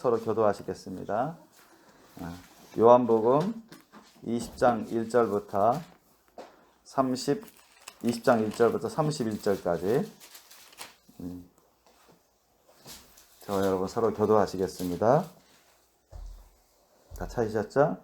서로 교도하시겠습니다. 요한복음 20장 1절부터 31절까지 저와 여러분 서로 교도하시겠습니다. 다 찾으셨죠?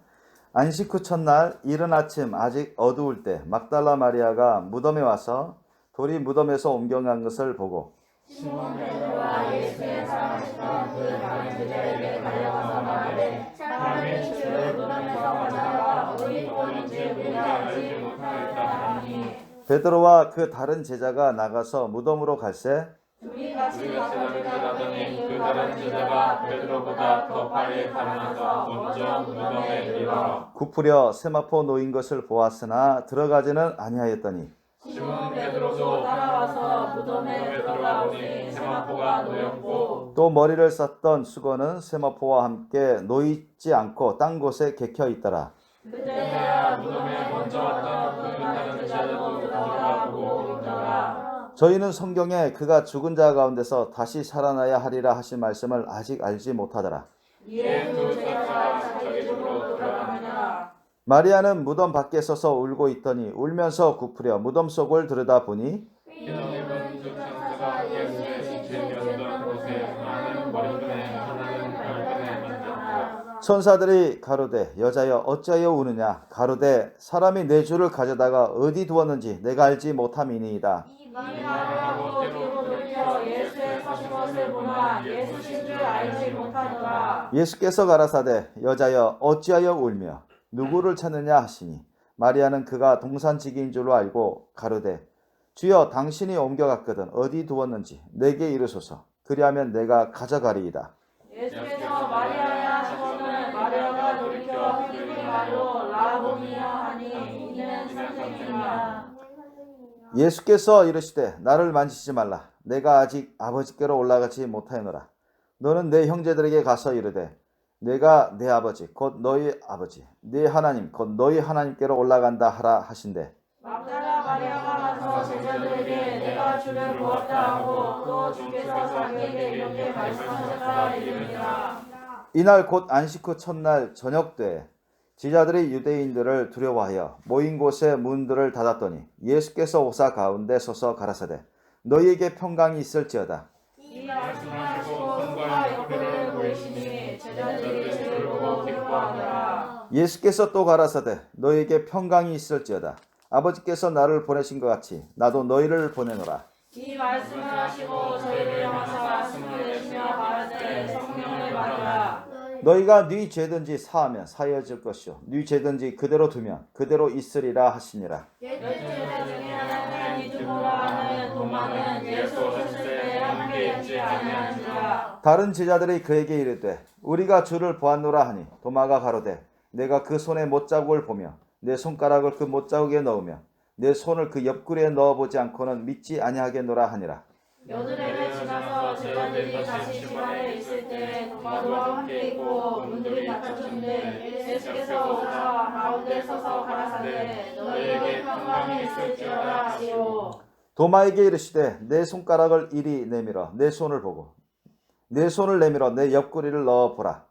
안식 후 첫날 이른 아침 아직 어두울 때 막달라 마리아가 무덤에 와서 돌이 무덤에서 옮겨간 것을 보고 시몬 베드로와 예수의 사랑하시던 그 다른 제자에게 달려가서 말하되 사람이 주를 무덤에서 가져다가 어디 두었는지 우리가 알지 못하였다 하니 베드로와 그 다른 제자가 나가서 무덤으로 갈새 둘이 같이 가서 들어가더니 그 다른 제자가 베드로보다 더 빨리 달아나서 먼저 무덤에 이르러 굽으려 세마포 놓인 것을 보았으나 들어가지는 아니하였더니 시몬 베드로도 따라와서 무덤에 들어가 보니 세마포가 놓였고 또 머리를 썼던 수건은 세마포와 함께 놓이지 않고 딴 곳에 개켜 있더라. 그때야 무덤에 먼저 왔던 그 다른 제자도 들어가 보고 있더라. 저희는 성경에 그가 죽은 자 가운데서 다시 살아나야 하리라 하신 말씀을 아직 알지 못하더라. 이에 두 제자가 자기 집으로 돌아가니라. 마리아는 무덤 밖에 서서 울고 있더니 울면서 굽으려 무덤 속을 들여다보니 흰옷 입은 두 천사가 예수의 신실이었던 곳에 하나는 머리끈에 하나는 발끈에 앉았더라. 천사들이 가로되 여자여 어찌하여 우느냐 가로되 사람이 내 주를 가져다가 어디 두었는지 내가 알지 못함이니이다. 이 말을 하고 뒤로 돌려 예수의 서신 것을 보나 예수신 줄 알지 못하더라. 예수께서 가라사대 여자여 어찌하여 울며 누구를 찾느냐 하시니 마리아는 그가 동산지기인 줄로 알고 가로되 주여 당신이 옮겨갔거든 어디 두었는지 내게 이르소서 그리하면 내가 가져가리이다. 예수께서 마리아야 하시거늘 마리아가 돌이켜 히브리 말로 라보니여 하니 이는 선생님이라. 예수께서 이르시되 나를 만지지 말라 내가 아직 아버지께로 올라가지 못하였노라. 너는 내 형제들에게 가서 이르되 내가 내 아버지 곧 너희 아버지 네 하나님 곧 너희 하나님께로 올라간다 하라 하신대. 막달라 마리아가 가서 제자들에게 내가 주를 보았다 하고 또 주께서 자기에게 이렇게 말씀하셨다 이르니라. 이날 곧 안식 후 첫날 저녁 때에 제자들이 유대인들을 두려워하여 모인 곳에 문들을 닫았더니 예수께서 오사 가운데 서서 가라사대 너희에게 평강이 있을지어다. 이 말씀하시고 손과 옆구리를 보이시니 제자들이 주를 보고 기뻐하더라. 예수께서 또 가라사대 너희에게 평강이 있을지어다. 아버지께서 나를 보내신 것 같이 나도 너희를 보내노라. 이 말씀을 하시고 저희를 향하사 숨을 내쉬며 가라사대 성령을 받으라. 너희가 네 죄든지 사하면 사여질 것이요 네 죄든지 그대로 두면 그대로 있으리라 하시니라. 열두 제자 중에 하나는 디두모라 하는 도마는 예수 오셨을 때 함께 있지 아니한지라. 다른 제자들이 그에게 이르되 우리가 주를 보았노라 하니 도마가 가로되 내가 그 손에 못자국을 보며 내 손가락을 그 못자국에 넣으며 내 손을 그 옆구리에 넣어보지 않고는 믿지 아니하겠노라 하니라. 여드레를 지나서 제자들이 다시 집 안에 있을 때 도마도 함께 있고 문들이 닫혔는데 예수께서 오사 가운데 서서 가라사대 너희에게 평강이 있을지어다 하시오. 도마에게 이르시되 내 손가락을 이리 내밀어 내 손을 보고 내 손을 내밀어 내 옆구리를 넣어보라.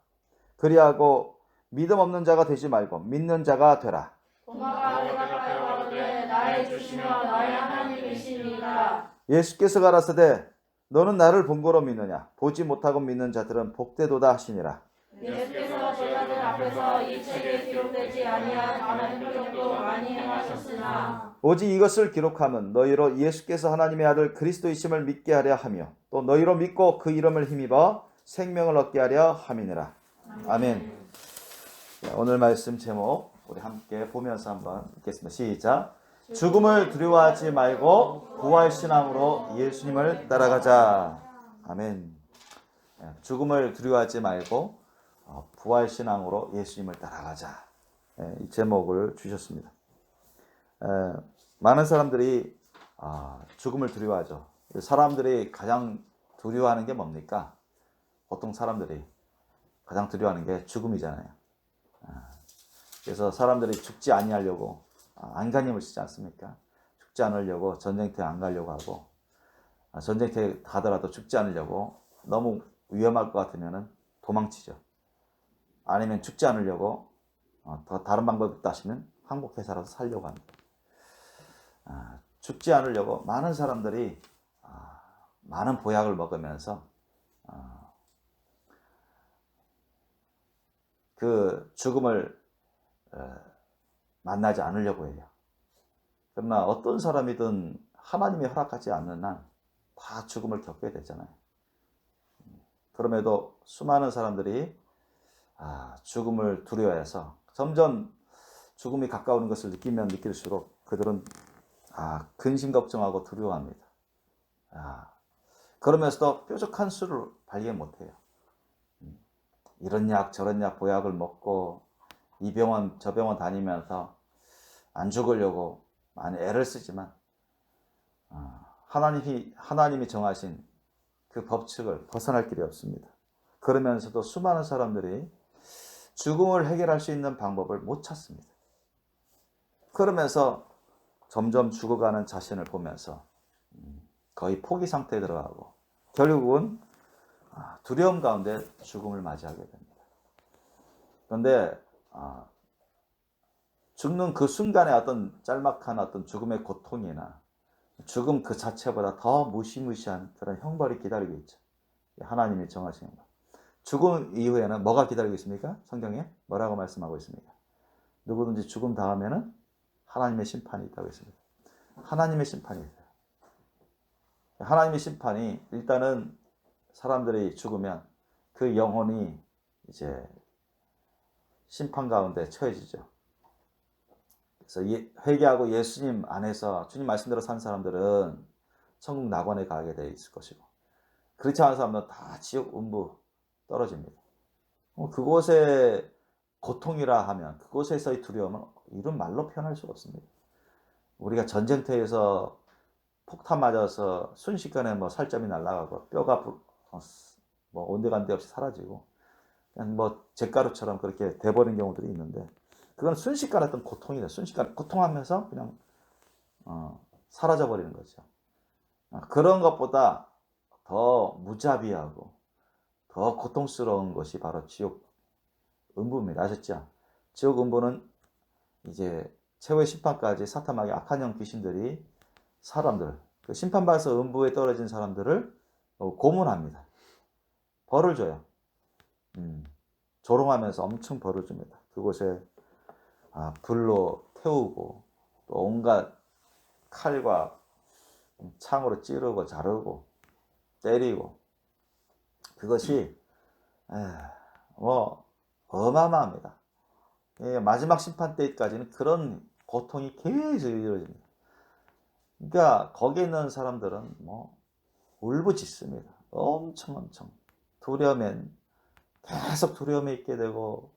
그리하고 믿음 없는 자가 되지 말고 믿는 자가 되라. 도마가 대답하여 가로되 나의 주시며 나의 하나님이시니이다. 예수께서 가라사대 너는 나를 본 거로 믿느냐 보지 못하고 믿는 자들은 복되도다 하시니라. 예수께서 제자들 앞에서 이 책에 기록되지 아니한 다른 표적도 많이 행하셨으나 오직 이것을 기록함은 너희로 예수께서 하나님의 아들 그리스도이심을 믿게 하려 하며 또 너희로 믿고 그 이름을 힘입어 생명을 얻게 하려 함이니라. 아멘. 오늘 말씀 제목 우리 함께 보면서 한번 읽겠습니다. 시작. 죽음을 두려워하지 말고 부활신앙으로 예수님을 따라가자. 아멘. 죽음을 두려워하지 말고 부활신앙으로 예수님을 따라가자. 이 제목을 주셨습니다. 많은 사람들이 죽음을 두려워하죠. 사람들이 가장 두려워하는 게 뭡니까? 보통 사람들이 가장 두려워하는 게 죽음이잖아요. 그래서 사람들이 죽지 아니하려고 안간힘을 쓰지 않습니까? 죽지 않으려고 전쟁터에 안 가려고 하고 전쟁터에 가더라도 죽지 않으려고 너무 위험할 것 같으면 도망치죠. 아니면 죽지 않으려고 더 다른 방법이 있다 하시면 항복해서라도 살려고 합니다. 죽지 않으려고 많은 사람들이 많은 보약을 먹으면서 그 죽음을 만나지 않으려고 해요. 그러나 어떤 사람이든 하나님이 허락하지 않는 한 다 죽음을 겪게 되잖아요. 그럼에도 수많은 사람들이 죽음을 두려워해서 점점 죽음이 가까우는 것을 느끼면 느낄수록 그들은 근심 걱정하고 두려워합니다. 그러면서도 뾰족한 수를 발견 못해요. 이런 약 저런 약 보약을 먹고 이 병원 저 병원 다니면서 안 죽으려고 많이 애를 쓰지만 하나님이 정하신 그 법칙을 벗어날 길이 없습니다. 그러면서도 수많은 사람들이 죽음을 해결할 수 있는 방법을 못 찾습니다. 그러면서 점점 죽어가는 자신을 보면서 거의 포기 상태에 들어가고 결국은 두려움 가운데 죽음을 맞이하게 됩니다. 그런데 죽는 그 순간의 어떤 짤막한 어떤 죽음의 고통이나 죽음 그 자체보다 더 무시무시한 그런 형벌이 기다리고 있죠. 하나님이 정하시는 것. 죽음 이후에는 뭐가 기다리고 있습니까? 성경에 뭐라고 말씀하고 있습니까? 누구든지 죽음 다음에는 하나님의 심판이 있다고 했습니다. 하나님의 심판이 있어요. 하나님의 심판이 일단은 사람들이 죽으면 그 영혼이 이제 심판 가운데 처해지죠. 그래서 회개하고 예수님 안에서 주님 말씀대로 산 사람들은 천국 낙원에 가게 돼 있을 것이고 그렇지 않은 사람들은 다 지옥 음부 떨어집니다. 그곳의 고통이라 하면 그곳에서의 두려움은 이런 말로 표현할 수가 없습니다. 우리가 전쟁터에서 폭탄 맞아서 순식간에 뭐 살점이 날아가고 뼈가 뭐 온데간데 없이 사라지고 그냥 뭐 잿가루처럼 그렇게 돼버린 경우들이 있는데 그건 순식간에 어떤 고통이다. 순식간에 고통하면서 그냥 사라져버리는 거죠. 그런 것보다 더 무자비하고 더 고통스러운 것이 바로 지옥 음부입니다. 아셨죠? 지옥 음부는 이제 최후의 심판까지 사탄마귀 악한 영 귀신들이 사람들, 그 심판받아서 음부에 떨어진 사람들을 고문합니다. 벌을 줘요. 조롱하면서 엄청 벌을 줍니다. 그곳에 불로 태우고 또 온갖 칼과 창으로 찌르고 자르고 때리고 그것이 뭐 어마어마합니다. 마지막 심판 때까지는 그런 고통이 계속 이루어집니다. 그러니까 거기에 있는 사람들은 뭐 울부짖습니다. 엄청 두려움엔 계속 두려움에 있게 되고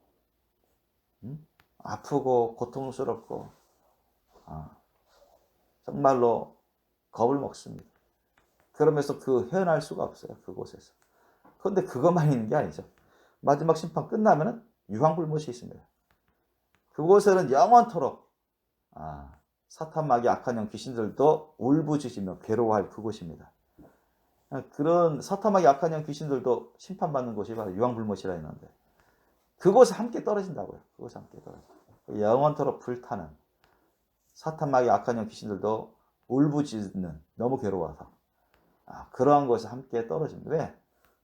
아프고 고통스럽고 정말로 겁을 먹습니다. 그러면서 헤어날 수가 없어요. 그곳에서. 그런데 그것만 있는 게 아니죠. 마지막 심판 끝나면은 유황불못이 있습니다. 그곳에는 영원토록 사탄 마귀 악한 영 귀신들도 울부짖으며 괴로워할 그곳입니다. 그런 사탄 마귀 악한 영 귀신들도 심판받는 곳이 바로 유황불못이라 했는데 그곳에 함께 떨어진다고요. 그곳에 함께 떨어져. 영원토록 불타는 사탄 마귀 악한 영 귀신들도 울부짖는 너무 괴로워서 그러한 곳에 함께 떨어집니다. 왜?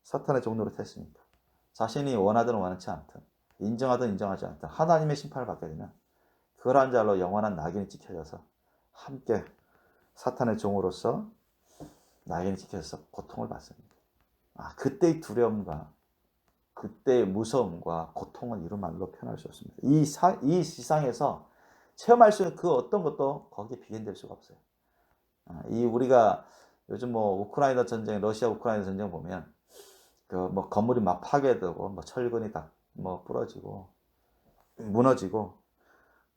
사탄의 종로로 됐으니까. 자신이 원하든 원하지 않든 인정하든 인정하지 않든 하나님의 심판을 받게 되면 그러한 자로 영원한 낙인이 찍혀져서 함께 사탄의 종으로서 낙인이 찍혀져서 고통을 받습니다. 그때의 두려움과 그때의 무서움과 고통은 이런 말로 표현할 수 없습니다. 이 세상에서 체험할 수 있는 그 어떤 것도 거기에 비견될 수가 없어요. 우리가 요즘 뭐 우크라이나 전쟁, 러시아 우크라이나 전쟁 보면 그 뭐 건물이 막 파괴되고 뭐 철근이 다 뭐 부러지고 무너지고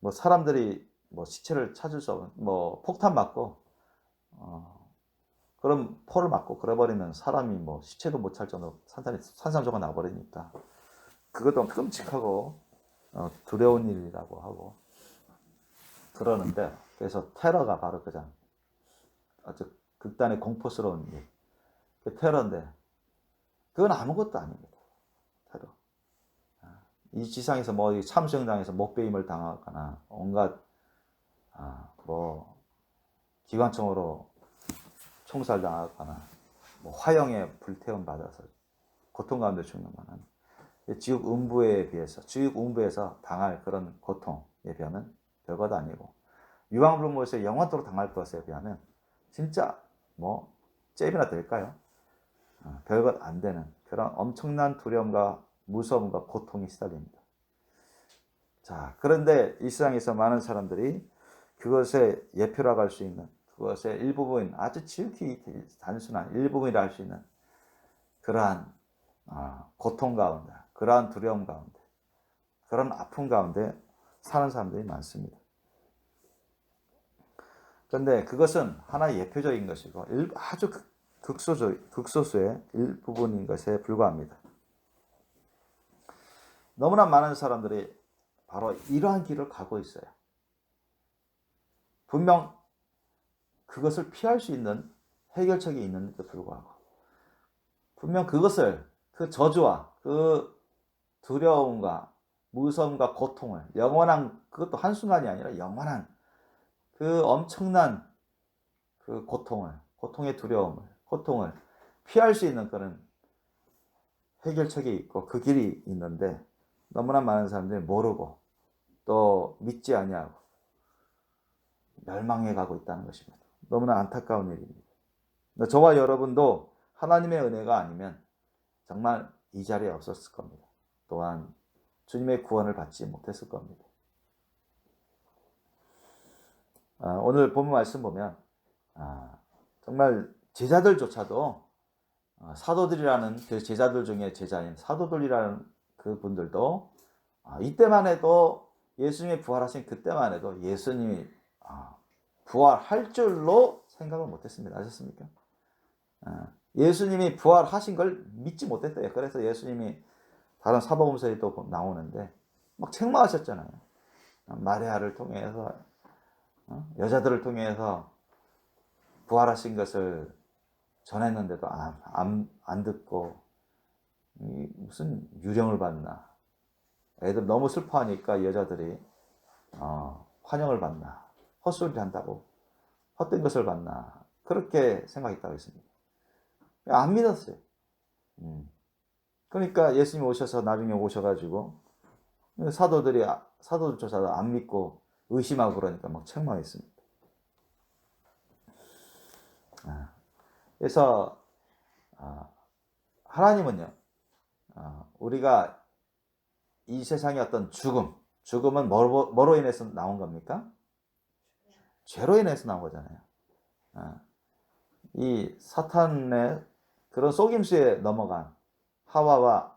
뭐 사람들이 뭐 시체를 찾을 수 없는 뭐 폭탄 맞고 그럼 포를 맞고 그래버리면 사람이 뭐 시체도 못 찾을 정도로 산산조각 나버리니까 그것도 끔찍하고 두려운 일이라고 하고 그러는데 그래서 테러가 바로 그냥 아주 극단의 공포스러운 일. 그 테러인데 그건 아무것도 아닙니다. 태도. 이 지상에서 뭐 참수영장에서 목베임을 당하거나 온갖 뭐 기관총으로 총살당하거나 뭐 화형에 불태움 받아서 고통 가운데 죽는 것은 지옥 음부에 비해서 지옥 음부에서 당할 그런 고통에 비하면 별것 아니고 유황불문에서 영원토록 당할 것에 비하면 진짜 뭐 잽이나 될까요? 별것 안 되는 그런 엄청난 두려움과 무서움과 고통이 시달립니다. 자, 그런데 이 세상에서 많은 사람들이 그것에 예표라고 할 수 있는 그것의 일부분, 아주 지극히 단순한 일부분이라 할 수 있는 그러한 고통 가운데, 그러한 두려움 가운데, 그런 아픔 가운데 사는 사람들이 많습니다. 그런데 그것은 하나의 예표적인 것이고 아주 극소수의 일부분인 것에 불과합니다. 너무나 많은 사람들이 바로 이러한 길을 가고 있어요. 분명 그것을 피할 수 있는 해결책이 있는데도 불구하고 분명 그것을 그 저주와 그 두려움과 무서움과 고통을 영원한 그것도 한순간이 아니라 영원한 그 엄청난 그 고통의 두려움을 고통을 피할 수 있는 그런 해결책이 있고 그 길이 있는데 너무나 많은 사람들이 모르고 또 믿지 아니하고 멸망해 가고 있다는 것입니다. 너무나 안타까운 일입니다. 저와 여러분도 하나님의 은혜가 아니면 정말 이 자리에 없었을 겁니다. 또한 주님의 구원을 받지 못했을 겁니다. 오늘 본문 말씀 보면 정말 제자들조차도 사도들이라는 그 제자들 중에 제자인 사도들이라는 그 분들도 이때만 해도 예수님이 부활하신 그때만 해도 예수님이 부활할 줄로 생각을 못했습니다. 아셨습니까? 예수님이 부활하신 걸 믿지 못했대요. 그래서 예수님이 다른 사복음서에도 나오는데 막 책망하셨잖아요. 마리아를 통해서 여자들을 통해서 부활하신 것을 전했는데도 안 듣고 무슨 유령을 받나, 애들 너무 슬퍼하니까 여자들이 환영을 받나, 헛소리를 한다고 헛된 것을 받나 그렇게 생각했다고 했습니다. 안 믿었어요. 그러니까 예수님이 오셔서 나중에 오셔가지고 사도들조차도 안 믿고 의심하고 그러니까 막 책망했습니다. 그래서 하나님은요, 우리가 이 세상의 어떤 죽음은 뭐로 인해서 나온 겁니까? 죄로 인해서 나온 거잖아요. 이 사탄의 그런 속임수에 넘어간 하와와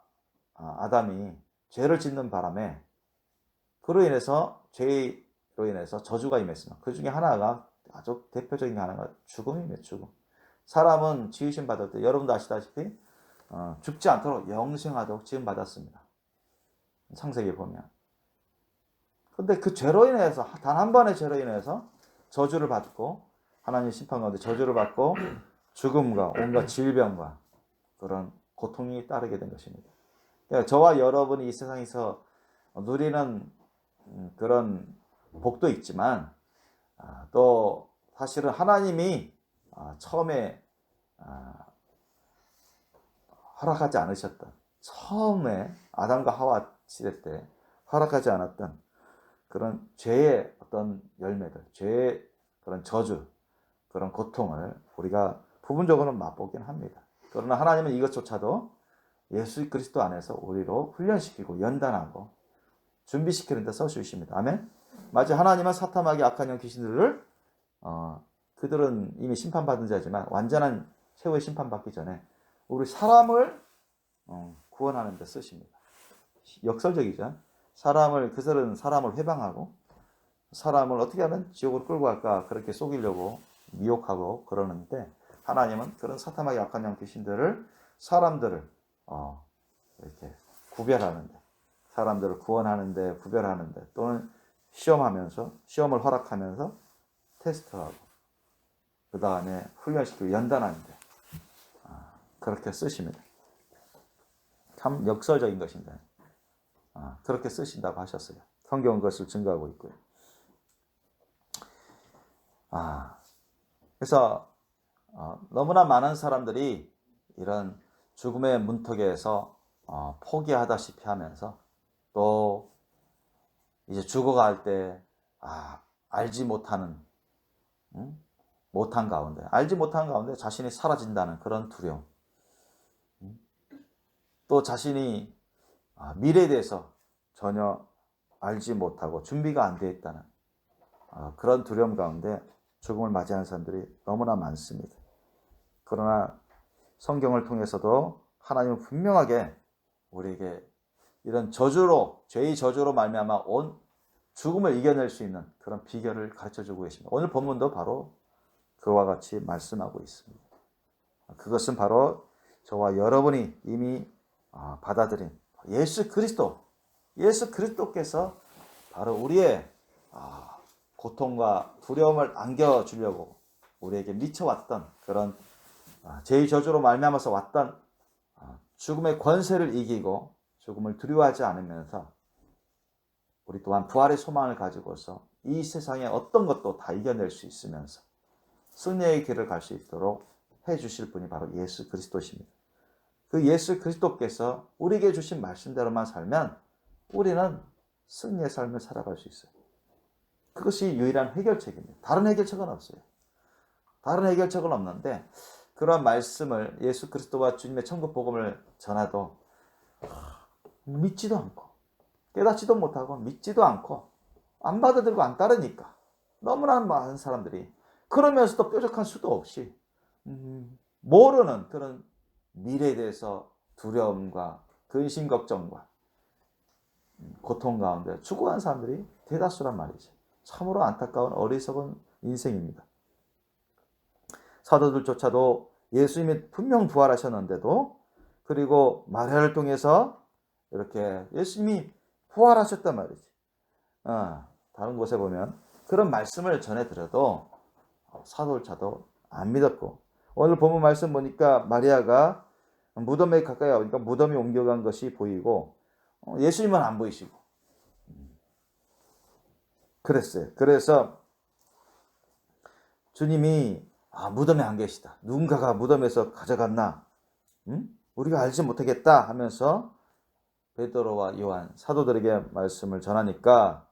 아담이 죄를 짓는 바람에 그로 인해서 죄로 인해서 저주가 임했으나 그 중에 하나가 아주 대표적인 하나가 죽음입니다. 죽음. 사람은 지으심 받을 때 여러분도 아시다시피 죽지 않도록 영생하도록 지음 받았습니다. 창세기 보면. 근데 그 죄로 인해서 단 한 번의 죄로 인해서 저주를 받고 하나님의 심판 가운데 저주를 받고 죽음과 온갖 질병과 그런 고통이 따르게 된 것입니다. 그러니까 저와 여러분이 이 세상에서 누리는 그런 복도 있지만 또 사실은 하나님이 처음에 허락하지 않으셨던 처음에 아담과 하와 시대 때 허락하지 않았던 그런 죄의 어떤 열매들, 죄의 그런 저주, 그런 고통을 우리가 부분적으로 맛보긴 합니다. 그러나 하나님은 이것조차도 예수 그리스도 안에서 우리로 훈련시키고 연단하고 준비시키는 데 써주십니다. 아멘. 마치 하나님은 사탐하게 악한 영 귀신들을 그들은 이미 심판받은 자지만 완전한 최후의 심판받기 전에 우리 사람을 구원하는 데 쓰십니다. 역설적이죠. 그들은 사람을 회방하고 사람을 어떻게 하면 지옥으로 끌고 갈까 그렇게 속이려고 미혹하고 그러는데 하나님은 그런 사탐하게 악한 영 귀신들을 사람들을 이렇게 구별하는데 사람들을 구원하는데 구별하는데 또는 시험을 허락하면서 테스트하고 그 다음에 훈련시키고 연단하는데 그렇게 쓰십니다. 참 역설적인 것인데 그렇게 쓰신다고 하셨어요. 성경은 그것을 증거하고 있고요. 그래서 너무나 많은 사람들이 이런 죽음의 문턱에서 포기하다시피 하면서 또 이제 죽어갈 때 알지 못하는 못한 가운데 알지 못한 가운데 자신이 사라진다는 그런 두려움, 또 자신이 미래에 대해서 전혀 알지 못하고 준비가 안 되어 있다는 그런 두려움 가운데 죽음을 맞이하는 사람들이 너무나 많습니다. 그러나 성경을 통해서도 하나님은 분명하게 우리에게 이런 저주로, 죄의 저주로 말미암아 온 죽음을 이겨낼 수 있는 그런 비결을 가르쳐주고 계십니다. 오늘 본문도 바로 그와 같이 말씀하고 있습니다. 그것은 바로 저와 여러분이 이미 받아들인 예수 그리스도께서 바로 우리의 고통과 두려움을 안겨주려고 우리에게 미쳐왔던 그런 죄의 저주로 말미암아서 왔던 죽음의 권세를 이기고 죽음을 두려워하지 않으면서 우리 또한 부활의 소망을 가지고서 이 세상의 어떤 것도 다 이겨낼 수 있으면서 승리의 길을 갈 수 있도록 해주실 분이 바로 예수 그리스도십니다. 그 예수 그리스도께서 우리에게 주신 말씀대로만 살면 우리는 승리의 삶을 살아갈 수 있어요. 그것이 유일한 해결책입니다. 다른 해결책은 없어요. 다른 해결책은 없는데 그런 말씀을 예수 그리스도와 주님의 천국 복음을 전하도 믿지도 않고 깨닫지도 못하고 믿지도 않고 안 받아들이고 안 따르니까 너무나 많은 사람들이 그러면서도 뾰족한 수도 없이 모르는 그런 미래에 대해서 두려움과 근심 걱정과 고통 가운데 죽어간 사람들이 대다수란 말이죠. 참으로 안타까운 어리석은 인생입니다. 사도들조차도 예수님이 분명 부활하셨는데도 그리고 마리아를 통해서 이렇게 예수님이 부활하셨단 말이지. 다른 곳에 보면 그런 말씀을 전해드려도 사도들조차도 안 믿었고 오늘 본문 말씀 보니까 마리아가 무덤에 가까이 오니까 무덤이 옮겨간 것이 보이고 예수님은 안 보이시고 그랬어요. 그래서 주님이 무덤에 안 계시다. 누군가가 무덤에서 가져갔나? 우리가 알지 못하겠다 하면서 베드로와 요한 사도들에게 말씀을 전하니까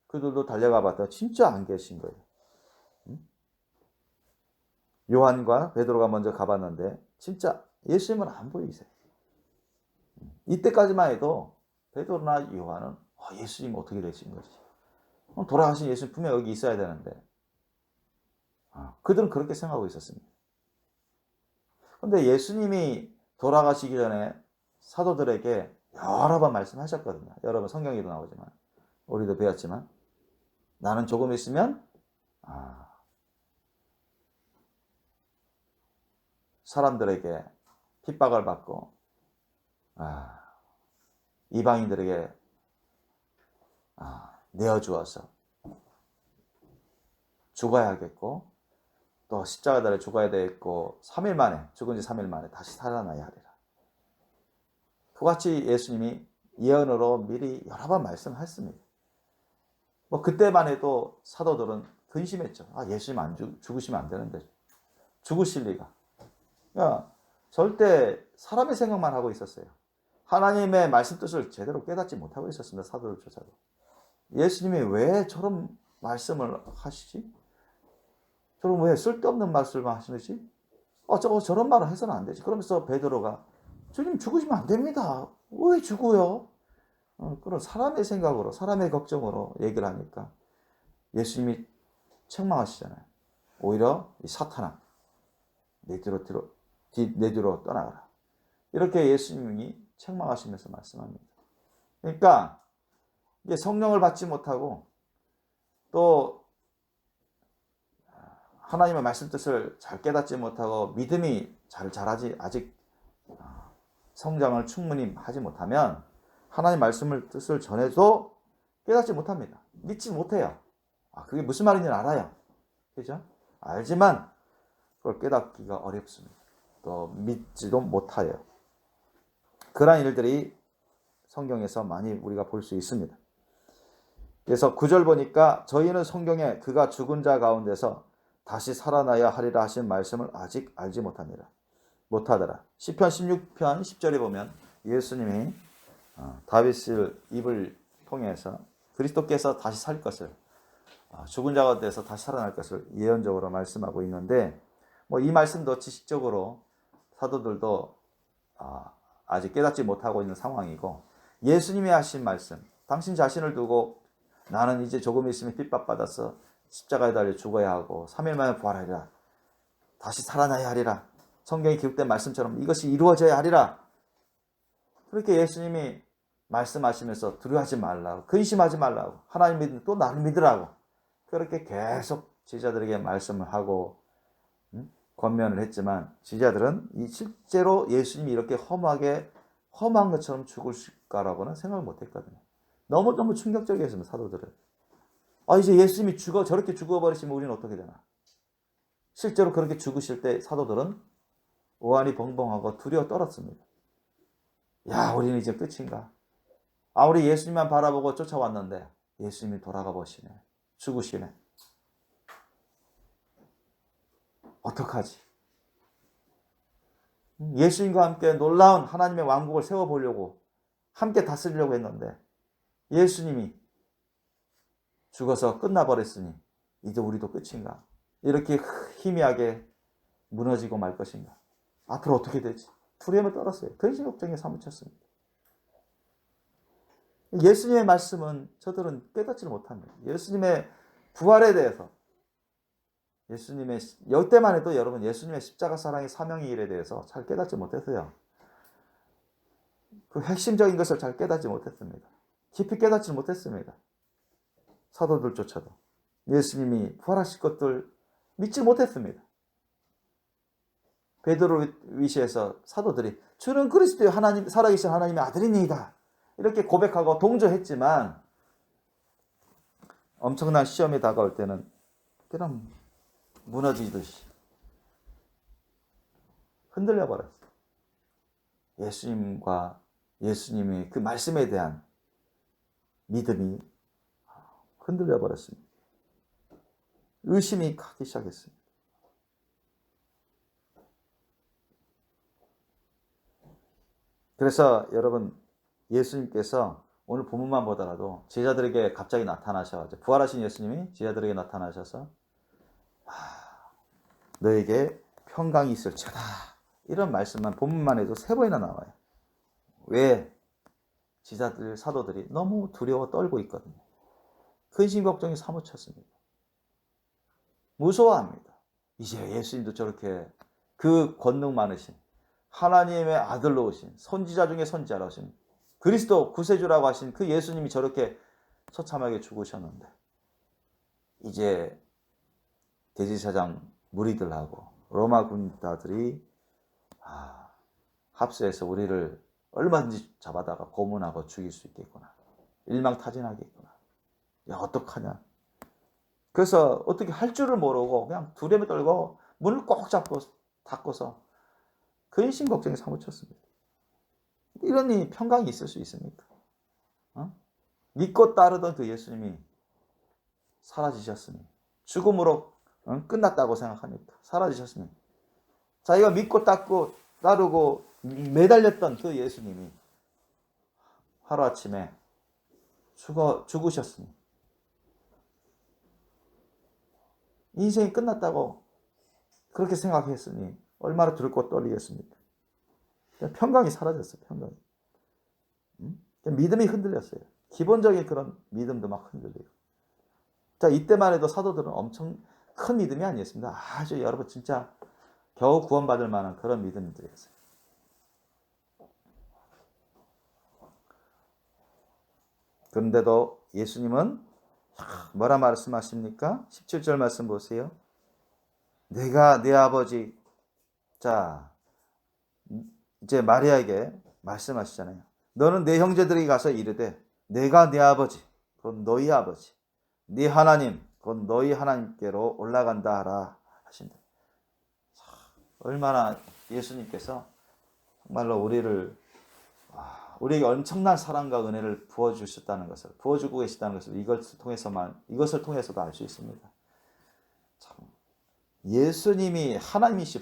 그들도 달려가 봤더니 진짜 안 계신 거예요. 요한과 베드로가 먼저 가봤는데 진짜 예수님은 안 보이세요. 이때까지만 해도 베드로나 요한은 예수님 어떻게 되신 거지? 돌아가신 예수님 분명 여기 있어야 되는데 그들은 그렇게 생각하고 있었습니다. 그런데 예수님이 돌아가시기 전에 사도들에게 여러 번 말씀하셨거든요. 여러분 성경에도 나오지만 우리도 배웠지만 나는 조금 있으면 사람들에게 핍박을 받고 이방인들에게 내어주어서 죽어야 하겠고 또 십자가달에 죽어야 되겠고 3일 만에 죽은 지 3일 만에 다시 살아나야 하리라. 그같이 예수님이 예언으로 미리 여러 번 말씀하셨습니다. 그때만 해도 사도들은 근심했죠. 예수님 안 죽으시면 안 되는데 죽으실 리가. 절대 사람의 생각만 하고 있었어요. 하나님의 말씀 뜻을 제대로 깨닫지 못하고 있었습니다. 사도들조차도. 예수님이 왜 저런 말씀을 하시지? 저런 왜 쓸데없는 말씀을 하시는지? 저런 말을 해서는 안 되지. 그러면서 베드로가 주님 죽으시면 안 됩니다. 왜 죽어요? 그런 사람의 생각으로 사람의 걱정으로 얘기를 하니까 예수님이 책망하시잖아요. 오히려 이 사탄아 내 뒤로 떠나가라. 이렇게 예수님이 책망하시면서 말씀합니다. 그러니까 이게 성령을 받지 못하고 또 하나님의 말씀 뜻을 잘 깨닫지 못하고 믿음이 잘 자라지 아직 성장을 충분히 하지 못하면 하나님 말씀을 뜻을 전해도 깨닫지 못합니다. 믿지 못해요. 그게 무슨 말인지는 알아요. 그죠? 알지만 그걸 깨닫기가 어렵습니다. 또 믿지도 못해요. 그러한 일들이 성경에서 많이 우리가 볼 수 있습니다. 그래서 9절 보니까 저희는 성경에 그가 죽은 자 가운데서 다시 살아나야 하리라 하신 말씀을 아직 알지 못하더라. 시편 16편 10절에 보면 예수님이 다윗의 입을 통해서 그리스도께서 다시 살 것을, 죽은 자 가운데서 다시 살아날 것을 예언적으로 말씀하고 있는데, 뭐 이 말씀도 지식적으로 사도들도 아직 깨닫지 못하고 있는 상황이고, 예수님이 하신 말씀, 당신 자신을 두고 나는 이제 조금 있으면 핍박받아서 십자가에 달려 죽어야 하고 3일 만에 부활하리라, 다시 살아나야 하리라, 성경에 기록된 말씀처럼 이것이 이루어져야 하리라, 그렇게 예수님이 말씀하시면서 두려워하지 말라고, 근심하지 말라고, 하나님 믿으면 또 나를 믿으라고 그렇게 계속 제자들에게 말씀을 하고 권면을 했지만, 제자들은 실제로 예수님이 이렇게 험한 것처럼 죽을까라고는 생각을 못했거든요. 너무너무 충격적이었습니다, 사도들은. 이제 예수님이 저렇게 죽어버리시면 우리는 어떻게 되나. 실제로 그렇게 죽으실 때 사도들은 오한이 벙벙하고 두려워 떨었습니다. 야, 우리는 이제 끝인가? 우리 예수님만 바라보고 쫓아왔는데 예수님이 돌아가 보시네, 죽으시네. 어떡하지? 예수님과 함께 놀라운 하나님의 왕국을 세워보려고 함께 다스리려고 했는데 예수님이 죽어서 끝나버렸으니 이제 우리도 끝인가? 이렇게 희미하게 무너지고 말 것인가? 앞으로 어떻게 되지? 두려움에 떨었어요. 근심 걱정에 사무쳤습니다. 예수님의 말씀은 저들은 깨닫지를 못합니다. 예수님의 부활에 대해서, 예수님의 이때만 해도 여러분 예수님의 십자가 사랑의 사명의 일에 대해서 잘 깨닫지 못했어요. 그 핵심적인 것을 잘 깨닫지 못했습니다. 깊이 깨닫지 못했습니다. 사도들조차도 예수님이 부활하실 것들 믿지 못했습니다. 베드로 위시에서 사도들이 주는 그리스도의 하나님, 살아계신 하나님의 아들이니이다 이렇게 고백하고 동조했지만, 엄청난 시험이 다가올 때는 그냥 무너지듯이 흔들려 버렸어요. 예수님과 예수님의 그 말씀에 대한 믿음이 흔들려 버렸습니다. 의심이 가기 시작했습니다. 그래서 여러분, 예수님께서 오늘 본문만 보더라도 제자들에게 갑자기 나타나셔서, 부활하신 예수님이 제자들에게 나타나셔서 너에게 평강이 있을지어다 이런 말씀만 본문만 해도 3번이나 나와요. 왜? 제자들, 사도들이 너무 두려워 떨고 있거든요. 근심 걱정이 사무쳤습니다. 무서워합니다. 이제 예수님도 저렇게 그 권능 많으신 하나님의 아들로 오신 선지자 중에 선지자로 오신 그리스도 구세주라고 하신 그 예수님이 저렇게 처참하게 죽으셨는데, 이제 대제사장 무리들하고 로마 군사들이 합세해서 우리를 얼마든지 잡아다가 고문하고 죽일 수 있겠구나, 일망타진하겠구나. 야, 어떡하냐. 그래서 어떻게 할 줄을 모르고 그냥 두려움에 떨고 문을 꼭 잡고 닫고서 근심 걱정에 사무쳤습니다. 이러니 평강이 있을 수 있습니까? 믿고 따르던 그 예수님이 사라지셨으니, 죽음으로 끝났다고 생각합니까? 사라지셨으니, 자기가 믿고 따르고 매달렸던 그 예수님이 하루아침에 죽으셨으니 인생이 끝났다고 그렇게 생각했으니 얼마나 두렵고 떨리겠습니까? 평강이 사라졌어요. 평강이. 믿음이 흔들렸어요. 기본적인 그런 믿음도 막 흔들리고. 자, 이때만 해도 사도들은 엄청 큰 믿음이 아니었습니다. 아주 여러분 진짜 겨우 구원받을 만한 그런 믿음들이었어요. 그런데도 예수님은 뭐라 말씀하십니까? 17절 말씀 보세요. 내가 내 아버지, 자 이제 마리아에게 말씀하시잖아요. 너는 내 형제들에게 가서 이르되 내가 내 아버지, 곧 너희 아버지, 네 하나님, 곧 너희 하나님께로 올라간다 하라 하신다. 얼마나 예수님께서 정말로 우리를 우리에게 엄청난 사랑과 은혜를 부어주셨다는 것을, 부어주고 계시다는 것을 이것을 통해서도 알 수 있습니다. 참, 예수님이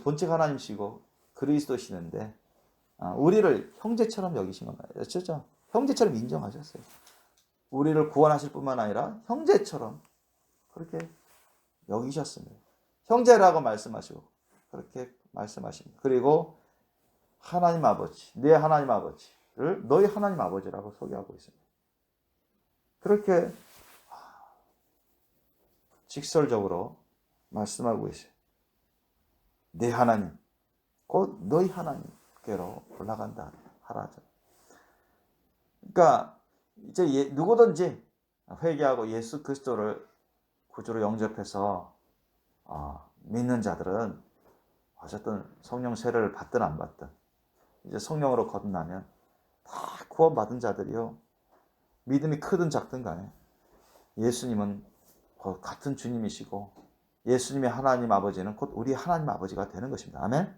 본체 하나님이시고 그리스도시는데 우리를 형제처럼 여기신 겁니다. 그렇죠? 형제처럼 인정하셨어요. 우리를 구원하실 뿐만 아니라 형제처럼 그렇게 여기셨습니다. 형제라고 말씀하시고 그렇게 말씀하십니다. 그리고 하나님 아버지, 내 하나님 아버지를 너희 하나님 아버지라고 소개하고 있습니다. 그렇게 직설적으로 말씀하고 있어요. 내 하나님, 곧 너희 하나님께로 올라간다 하라죠. 그러니까 이제 누구든지 회개하고 예수 그리스도를 구주로 영접해서 믿는 자들은 어쨌든 성령 세례를 받든 안 받든 이제 성령으로 거듭나면 다 구원받은 자들이요. 믿음이 크든 작든 간에 예수님은 곧 같은 주님이시고 예수님의 하나님 아버지는 곧 우리 하나님 아버지가 되는 것입니다. 아멘?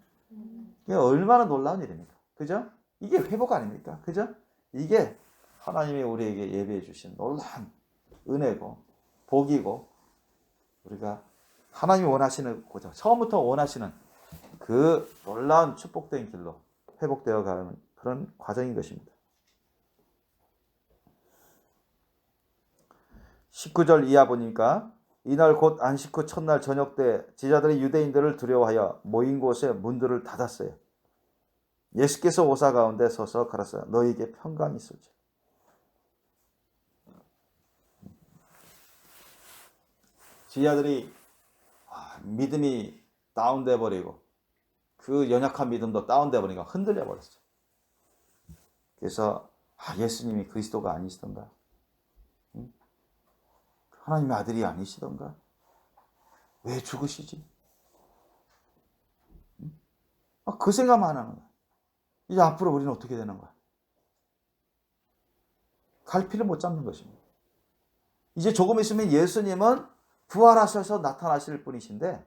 이게 얼마나 놀라운 일입니까? 그죠? 이게 회복 아닙니까? 그죠? 이게 하나님이 우리에게 예비해 주신 놀라운 은혜고 복이고 우리가 하나님이 원하시는 처음부터 원하시는 그 놀라운 축복된 길로 회복되어 가는 그런 과정인 것입니다. 19절 이하 보니까 이날 곧 안식 후 첫날 저녁 때 제자들이 유대인들을 두려워하여 모인 곳에 문들을 닫았어요. 예수께서 오사 가운데 서서 가라사대 너희에게 평강이 있을지. 제자들이 믿음이 다운돼 버리고 그 연약한 믿음도 다운돼 버리니까 흔들려 버렸어요. 그래서 예수님이 그리스도가 아니시던가? 하나님의 아들이 아니시던가? 왜 죽으시지? 그 생각만 하는 거야. 이제 앞으로 우리는 어떻게 되는 거야? 갈피를 못 잡는 것입니다. 이제 조금 있으면 예수님은 부활하셔서 나타나실 분이신데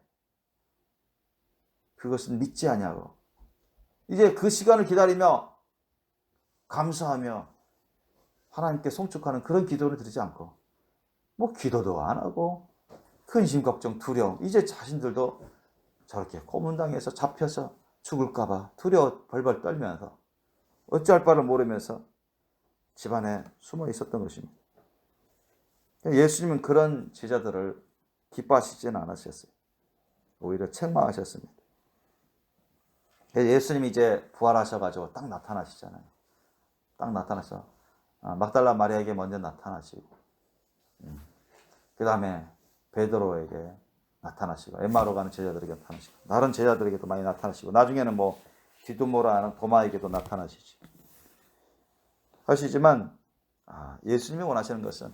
그것은 믿지 아니하고 이제 그 시간을 기다리며 감사하며 하나님께 송축하는 그런 기도를 드리지 않고 기도도 안 하고 근심 걱정 두려움 이제 자신들도 저렇게 고문당해서 잡혀서 죽을까 봐 두려워 벌벌 떨면서 어찌할 바를 모르면서 집안에 숨어 있었던 것입니다. 예수님은 그런 제자들을 기뻐하시지는 않으셨어요. 오히려 책망하셨습니다. 예수님이 이제 부활하셔가지고 딱 나타나시잖아요. 딱 나타나서 막달라 마리아에게 먼저 나타나시고 그 다음에 베드로에게 나타나시고 엠마오로 가는 제자들에게 나타나시고 다른 제자들에게도 많이 나타나시고 나중에는 디두모라 하는 도마에게도 나타나시지 하시지만 예수님이 원하시는 것은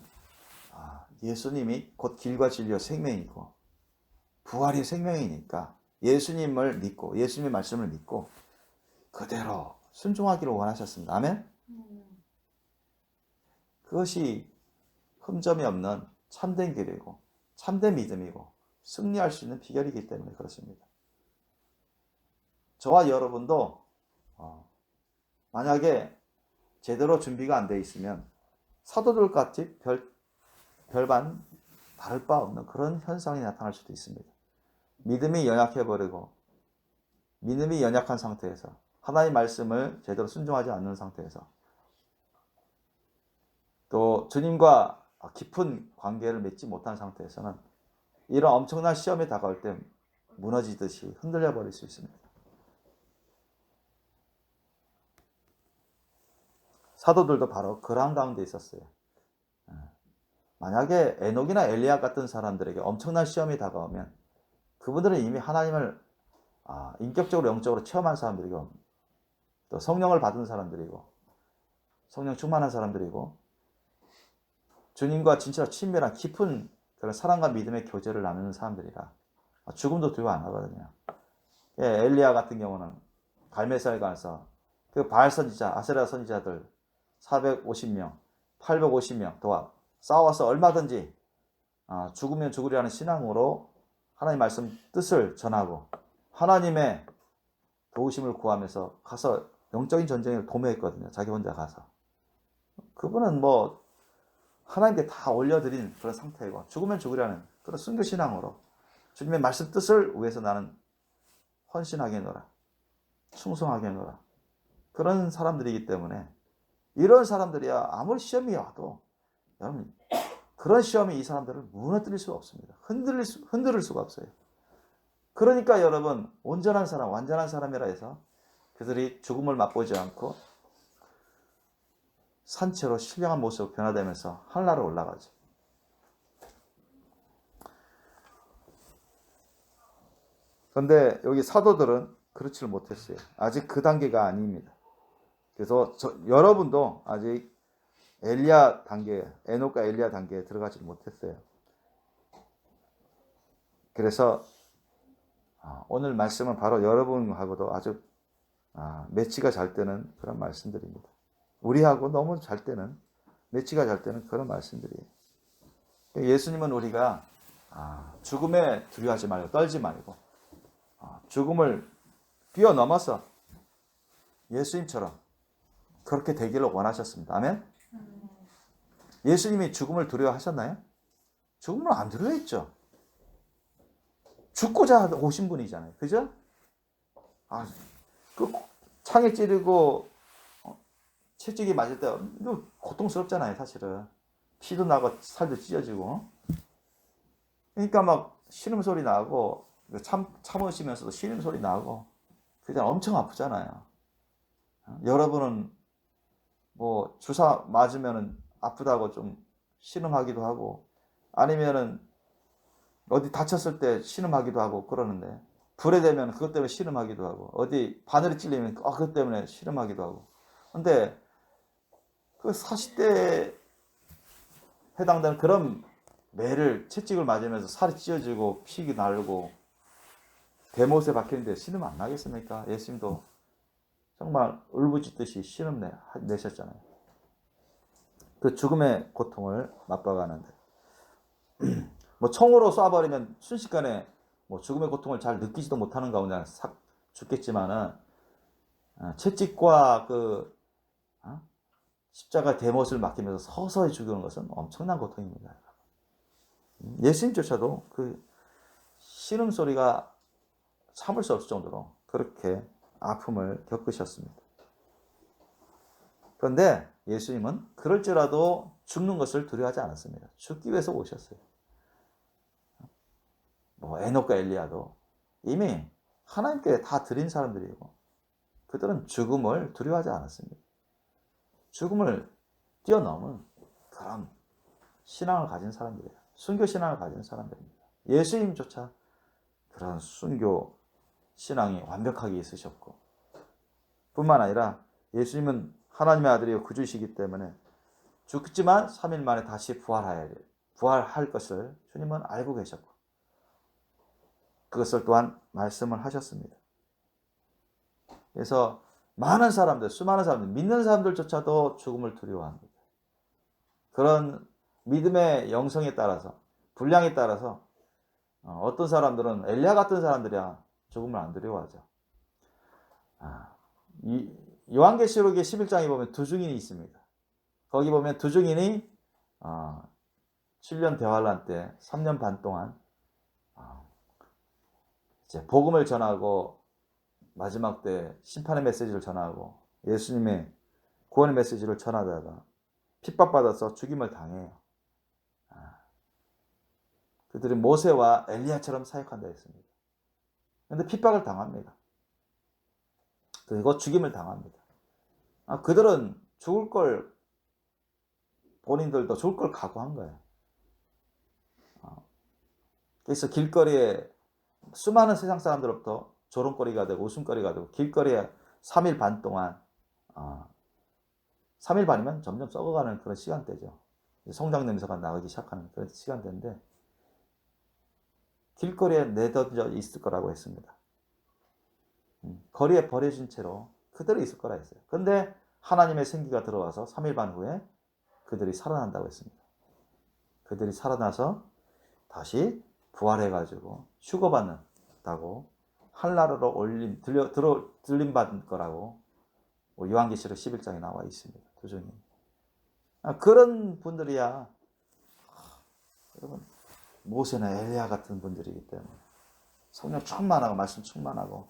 예수님이 곧 길과 진리와 생명이고 부활이 생명이니까 예수님을 믿고 예수님의 말씀을 믿고 그대로 순종하기를 원하셨습니다. 아멘? 그것이 흠점이 없는 참된 길이고 참된 믿음이고 승리할 수 있는 비결이기 때문에 그렇습니다. 저와 여러분도 만약에 제대로 준비가 안 돼 있으면 사도들 같이 별반 다를 바 없는 그런 현상이 나타날 수도 있습니다. 믿음이 연약해버리고 믿음이 연약한 상태에서 하나님의 말씀을 제대로 순종하지 않는 상태에서 또 주님과 깊은 관계를 맺지 못한 상태에서는 이런 엄청난 시험이 다가올 때 무너지듯이 흔들려 버릴 수 있습니다. 사도들도 바로 그러한 가운데 있었어요. 만약에 에녹이나 엘리야 같은 사람들에게 엄청난 시험이 다가오면 그분들은 이미 하나님을 인격적으로 영적으로 체험한 사람들이고 또 성령을 받은 사람들이고 성령 충만한 사람들이고 주님과 진짜 친밀한 깊은 그런 사랑과 믿음의 교제를 나누는 사람들이라 죽음도 두려워 안 하거든요. 엘리야 같은 경우는 갈멜산에 가서 그 바알 선지자, 아세라 선지자들 450명, 850명 도와 싸워서 얼마든지 죽으면 죽으리라는 신앙으로 하나님 말씀 뜻을 전하고 하나님의 도우심을 구하면서 가서 영적인 전쟁을 도모했거든요. 자기 혼자 가서. 그분은 뭐 하나님께 다 올려드린 그런 상태이고 죽으면 죽으라는 그런 순교신앙으로 주님의 말씀 뜻을 위해서 나는 헌신하겠노라. 충성하겠노라. 그런 사람들이기 때문에 이런 사람들이야 아무리 시험이 와도 여러분 그런 시험이 이 사람들을 무너뜨릴 수가 없습니다. 흔들릴 수가 없어요. 그러니까 여러분 온전한 사람, 완전한 사람이라 해서 그들이 죽음을 맛보지 않고 산채로 신령한 모습으로 변화되면서 하늘나라로 올라가죠. 그런데 여기 사도들은 그렇지를 못했어요. 아직 그 단계가 아닙니다. 그래서 여러분도 아직 엘리야 단계, 에녹과 엘리야 단계에 들어가지 못했어요. 그래서 오늘 말씀은 바로 여러분하고도 아주 매치가 잘 되는 그런 말씀들입니다. 우리하고 너무 잘 되는, 매치가 잘 되는 그런 말씀들이에요. 예수님은 우리가 죽음에 두려워하지 말고 떨지 말고 죽음을 뛰어넘어서 예수님처럼 그렇게 되기를 원하셨습니다. 아멘? 예수님이 죽음을 두려워하셨나요? 죽음을 안 두려워했죠. 죽고자 오신 분이잖아요. 그죠? 그 창에 찌르고 채찍이 맞을 때 고통스럽잖아요. 사실은. 피도 나고 살도 찢어지고. 그러니까 막 신음소리 나고 참으시면서도 신음소리 나고 그냥 엄청 아프잖아요. 여러분은 뭐 주사 맞으면 아프다고 좀 신음하기도 하고 아니면은 어디 다쳤을 때 신음하기도 하고 그러는데 불에 대면 그것 때문에 신음하기도 하고 어디 바늘이 찔리면 그것 때문에 신음하기도 하고 근데 그 40대에 해당되는 그런 매를 채찍을 맞으면서 살이 찢어지고 피가 나르고 대못에 박히는데 신음 안 나겠습니까? 예수님도 정말 울부짖듯이 신음 내셨잖아요. 그 죽음의 고통을 맛봐가는데 뭐 총으로 쏴버리면 순식간에 뭐 죽음의 고통을 잘 느끼지도 못하는 가운데 싹 죽겠지만은 채찍과 그 십자가 대못을 맡기면서 서서히 죽이는 것은 엄청난 고통입니다. 예수님조차도 그 신음소리가 참을 수 없을 정도로 그렇게 아픔을 겪으셨습니다. 그런데 예수님은 그럴지라도 죽는 것을 두려워하지 않았습니다. 죽기 위해서 오셨어요. 뭐 에녹과 엘리야도 이미 하나님께 다 드린 사람들이고 그들은 죽음을 두려워하지 않았습니다. 죽음을 뛰어넘은 그런 신앙을 가진 사람들이에요. 순교 신앙을 가진 사람들입니다. 예수님조차 그런 순교 신앙이 완벽하게 있으셨고 뿐만 아니라 예수님은 하나님의 아들이요 구주이시기 때문에 죽지만 3일 만에 다시 부활할 것을 주님은 알고 계셨고 그것을 또한 말씀을 하셨습니다. 그래서 많은 사람들, 수많은 사람들, 믿는 사람들조차도 죽음을 두려워합니다. 그런 믿음의 영성에 따라서, 분량에 따라서 어떤 사람들은 엘리야 같은 사람들이야 죽음을 안 두려워하죠. 요한계시록의 11장에 보면 두 증인이 있습니다. 거기 보면 두 증인이 7년 대환란 때 3년 반 동안 이제 복음을 전하고 마지막 때 심판의 메시지를 전하고 예수님의 구원의 메시지를 전하다가 핍박받아서 죽임을 당해요. 그들이 모세와 엘리야처럼 사역한다 했습니다. 그런데 핍박을 당합니다. 그리고 죽임을 당합니다. 그들은 죽을 걸 본인들도 죽을 걸 각오한 거예요. 그래서 길거리에 수많은 세상 사람들로부터 조롱거리가 되고 웃음거리가 되고 길거리에 3일 반 동안 3일 반이면 점점 썩어가는 그런 시간대죠. 성장 냄새가 나기 시작하는 그런 시간대인데 길거리에 내던져 있을 거라고 했습니다. 거리에 버려진 채로 그대로 있을 거라 했어요. 그런데 하나님의 생기가 들어와서 3일 반 후에 그들이 살아난다고 했습니다. 그들이 살아나서 다시 부활해가지고 휴거받는다고 하늘나라로 들림받을 거라고 요한계시록 11장에 나와 있습니다. 두 증인. 그런 분들이야 여러분 모세나 엘리야 같은 분들이기 때문에 성령 충만하고 말씀 충만하고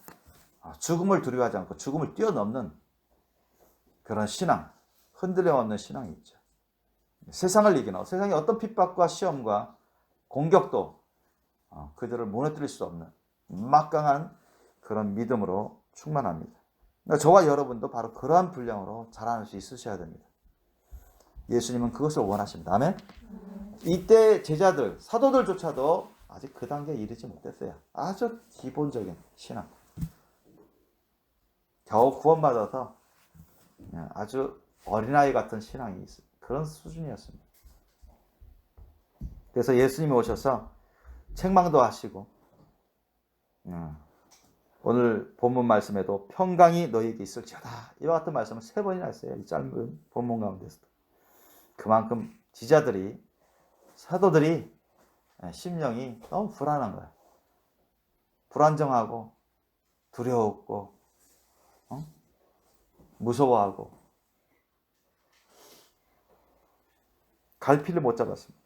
죽음을 두려워하지 않고 죽음을 뛰어넘는 그런 신앙, 흔들림 없는 신앙이 있죠. 세상을 이기는 세상의 어떤 핍박과 시험과 공격도 그들을 무너뜨릴 수 없는 막강한 그런 믿음으로 충만합니다. 그러니까 저와 여러분도 바로 그러한 분량으로 자라날 수 있으셔야 됩니다. 예수님은 그것을 원하십니다. 아멘? 이때 제자들, 사도들조차도 아직 그 단계에 이르지 못했어요. 아주 기본적인 신앙. 겨우 구원받아서 아주 어린아이 같은 신앙이 있어요. 그런 수준이었습니다. 그래서 예수님이 오셔서 책망도 하시고 오늘 본문 말씀에도 평강이 너희에게 있을지어다 이와 같은 말씀을 3번이나 했어요. 이 짧은 본문 가운데서도. 그만큼 지자들이 사도들이 심령이 너무 불안한 거야. 불안정하고 두려웠고 무서워하고 갈피를 못 잡았습니다.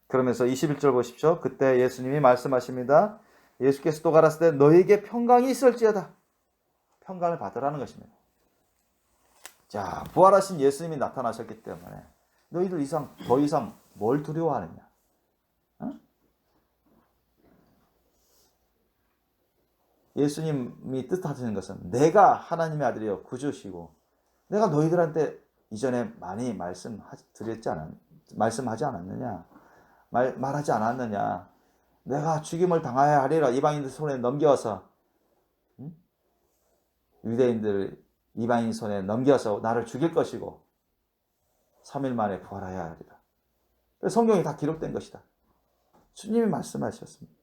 그러면서 21절 보십시오. 그때 예수님이 말씀하십니다. 예수께서 또 가라사대 너희에게 평강이 있을지어다. 평강을 받으라는 것입니다. 자, 부활하신 예수님이 나타나셨기 때문에 너희들 더 이상 뭘 두려워하느냐? 예수님이 뜻하시는 것은 내가 하나님의 아들이요 구주시고 내가 너희들한테 이전에 많이 말씀하지 않았느냐? 말하지 않았느냐? 내가 죽임을 당하여야 하리라 이방인들 손에 넘겨서 유대인들 이방인 손에 넘겨서 나를 죽일 것이고 3일 만에 부활하여야 하리라. 성경에 다 기록된 것이다. 주님이 말씀하셨습니다.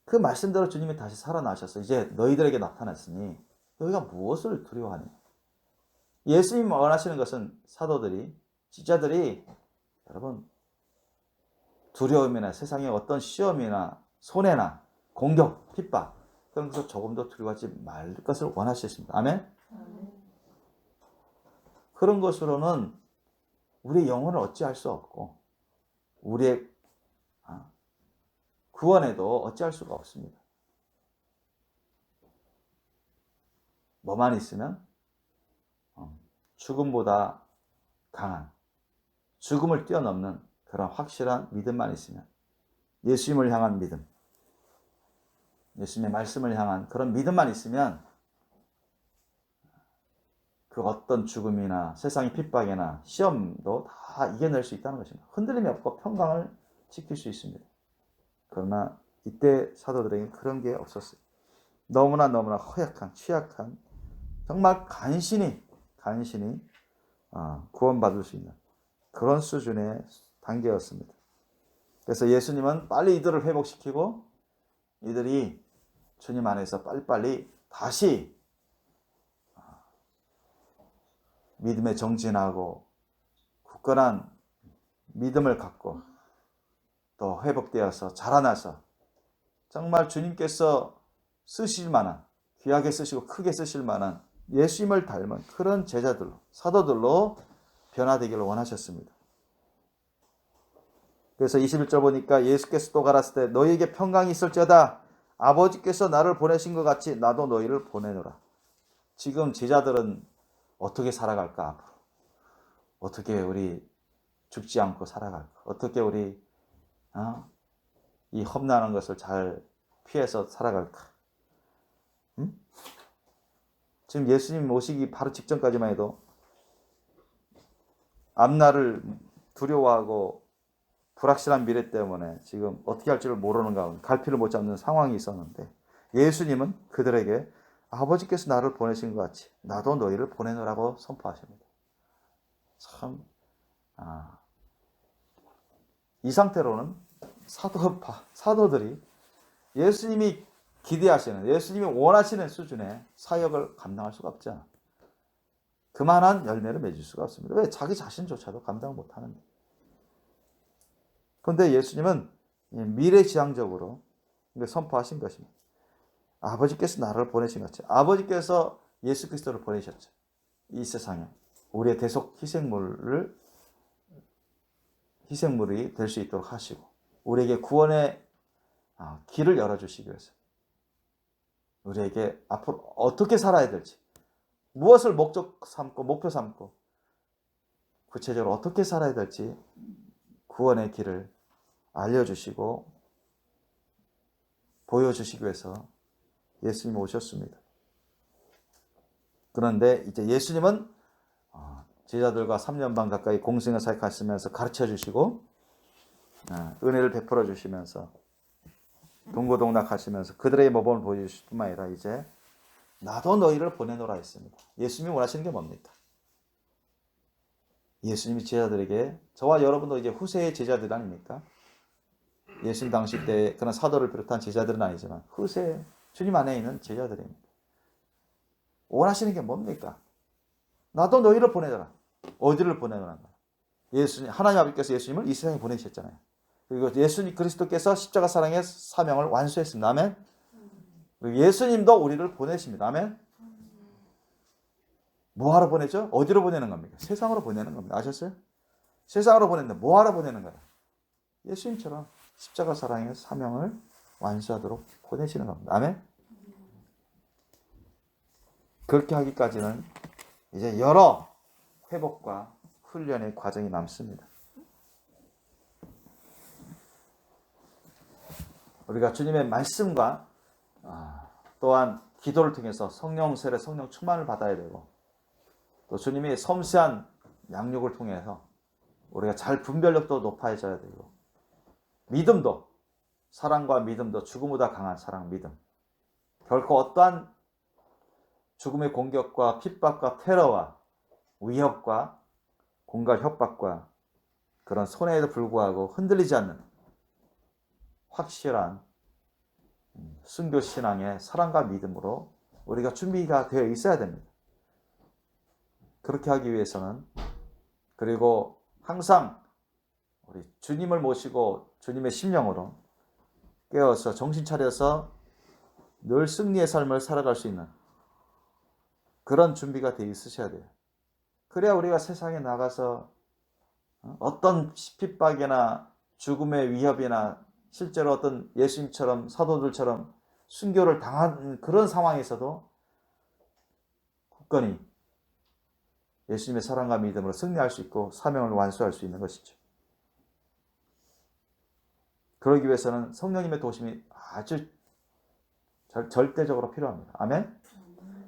그 말씀대로 주님이 다시 살아나셔서 이제 너희들에게 나타났으니 너희가 무엇을 두려워하느냐. 예수님이 원하시는 것은 사도들이 지자들이 여러분 두려움이나 세상의 어떤 시험이나 손해나 공격, 핍박 그런 것을 조금도 두려워하지 말 것을 원하셨습니다. 아멘? 그런 것으로는 우리의 영혼을 어찌할 수 없고 우리의 구원에도 어찌할 수가 없습니다. 뭐만 있으면 죽음보다 강한 죽음을 뛰어넘는 그런 확실한 믿음만 있으면 예수님을 향한 믿음 예수님의 말씀을 향한 그런 믿음만 있으면 그 어떤 죽음이나 세상의 핍박이나 시험도 다 이겨낼 수 있다는 것입니다. 흔들림이 없고 평강을 지킬 수 있습니다. 그러나 이때 사도들에게는 그런 게 없었어요. 너무나 허약한 취약한 정말 간신히 구원받을 수 있는 그런 수준의 단계였습니다. 그래서 예수님은 빨리 이들을 회복시키고 이들이 주님 안에서 빨리빨리 다시 믿음에 정진하고 굳건한 믿음을 갖고 또 회복되어서 자라나서 정말 주님께서 쓰실 만한 귀하게 쓰시고 크게 쓰실 만한 예수님을 닮은 그런 제자들로 사도들로 변화되기를 원하셨습니다. 그래서 21절 보니까 예수께서 또 가라사대 너희에게 평강이 있을지어다 아버지께서 나를 보내신 것 같이 나도 너희를 보내노라. 지금 제자들은 어떻게 살아갈까? 앞으로 어떻게 우리 죽지 않고 살아갈까? 어떻게 우리 이 험난한 것을 잘 피해서 살아갈까? 지금 예수님 오시기 바로 직전까지만 해도 앞날을 두려워하고 불확실한 미래 때문에 지금 어떻게 할지를 모르는 가운데 갈피를 못 잡는 상황이 있었는데 예수님은 그들에게 아버지께서 나를 보내신 것 같이 나도 너희를 보내노라고 선포하십니다. 참, 이 상태로는 사도들이 예수님이 기대하시는, 예수님이 원하시는 수준의 사역을 감당할 수가 없잖아. 그만한 열매를 맺을 수가 없습니다. 왜? 자기 자신조차도 감당 못하는데. 그런데 예수님은 미래지향적으로 선포하신 것입니다. 아버지께서 나를 보내신 것처럼 아버지께서 예수 그리스도를 보내셨죠. 이 세상에 우리의 대속 희생물이 될 수 있도록 하시고 우리에게 구원의 길을 열어주시기 위해서 우리에게 앞으로 어떻게 살아야 될지 무엇을 목적 삼고 목표 삼고 구체적으로 어떻게 살아야 될지 구원의 길을 알려주시고 보여주시기 위해서 예수님이 오셨습니다. 그런데 이제 예수님은 제자들과 3년 반 가까이 공생을 사역하시면서 가르쳐 주시고 은혜를 베풀어 주시면서 동고동락 하시면서 그들의 모범을 보여주실 뿐만 아니라 이제 나도 너희를 보내노라 했습니다. 예수님이 원하시는 게 뭡니까? 예수님이 제자들에게 저와 여러분도 이제 후세의 제자들 아닙니까? 예수님 당시 때 그런 사도를 비롯한 제자들은 아니지만 후세 주님 안에 있는 제자들입니다. 원하시는 게 뭡니까? 나도 너희를 보내더라. 어디를 보내노라? 예수님 하나님 아버지께서 예수님을 이 세상에 보내셨잖아요. 그리고 예수님 그리스도께서 십자가 사랑의 사명을 완수했습니다. 아멘. 그리고 예수님도 우리를 보내십니다. 아멘. 뭐하러 보내죠? 어디로 보내는 겁니까? 세상으로 보내는 겁니다. 아셨어요? 세상으로 보내는데 뭐하러 보내는 거야? 예수님처럼 십자가 사랑의 사명을 완수하도록 보내시는 겁니다. 아멘. 그렇게 하기까지는 이제 여러 회복과 훈련의 과정이 남습니다. 우리가 주님의 말씀과 또한 기도를 통해서 성령 세례, 성령 충만을 받아야 되고 또 주님의 섬세한 양육을 통해서 우리가 잘 분별력도 높아져야 되고 믿음도 사랑과 믿음도 죽음보다 강한 사랑, 믿음. 결코 어떠한 죽음의 공격과 핍박과 테러와 위협과 공갈 협박과 그런 손해에도 불구하고 흔들리지 않는 확실한 순교 신앙의 사랑과 믿음으로 우리가 준비가 되어 있어야 됩니다. 그렇게 하기 위해서는 그리고 항상 우리 주님을 모시고 주님의 심령으로 깨어서 정신 차려서 늘 승리의 삶을 살아갈 수 있는 그런 준비가 되어 있으셔야 돼요. 그래야 우리가 세상에 나가서 어떤 핍박이나 죽음의 위협이나 실제로 어떤 예수님처럼 사도들처럼 순교를 당한 그런 상황에서도 굳건히 예수님의 사랑과 믿음으로 승리할 수 있고 사명을 완수할 수 있는 것이죠. 그러기 위해서는 성령님의 도심이 아주 절대적으로 필요합니다. 아멘.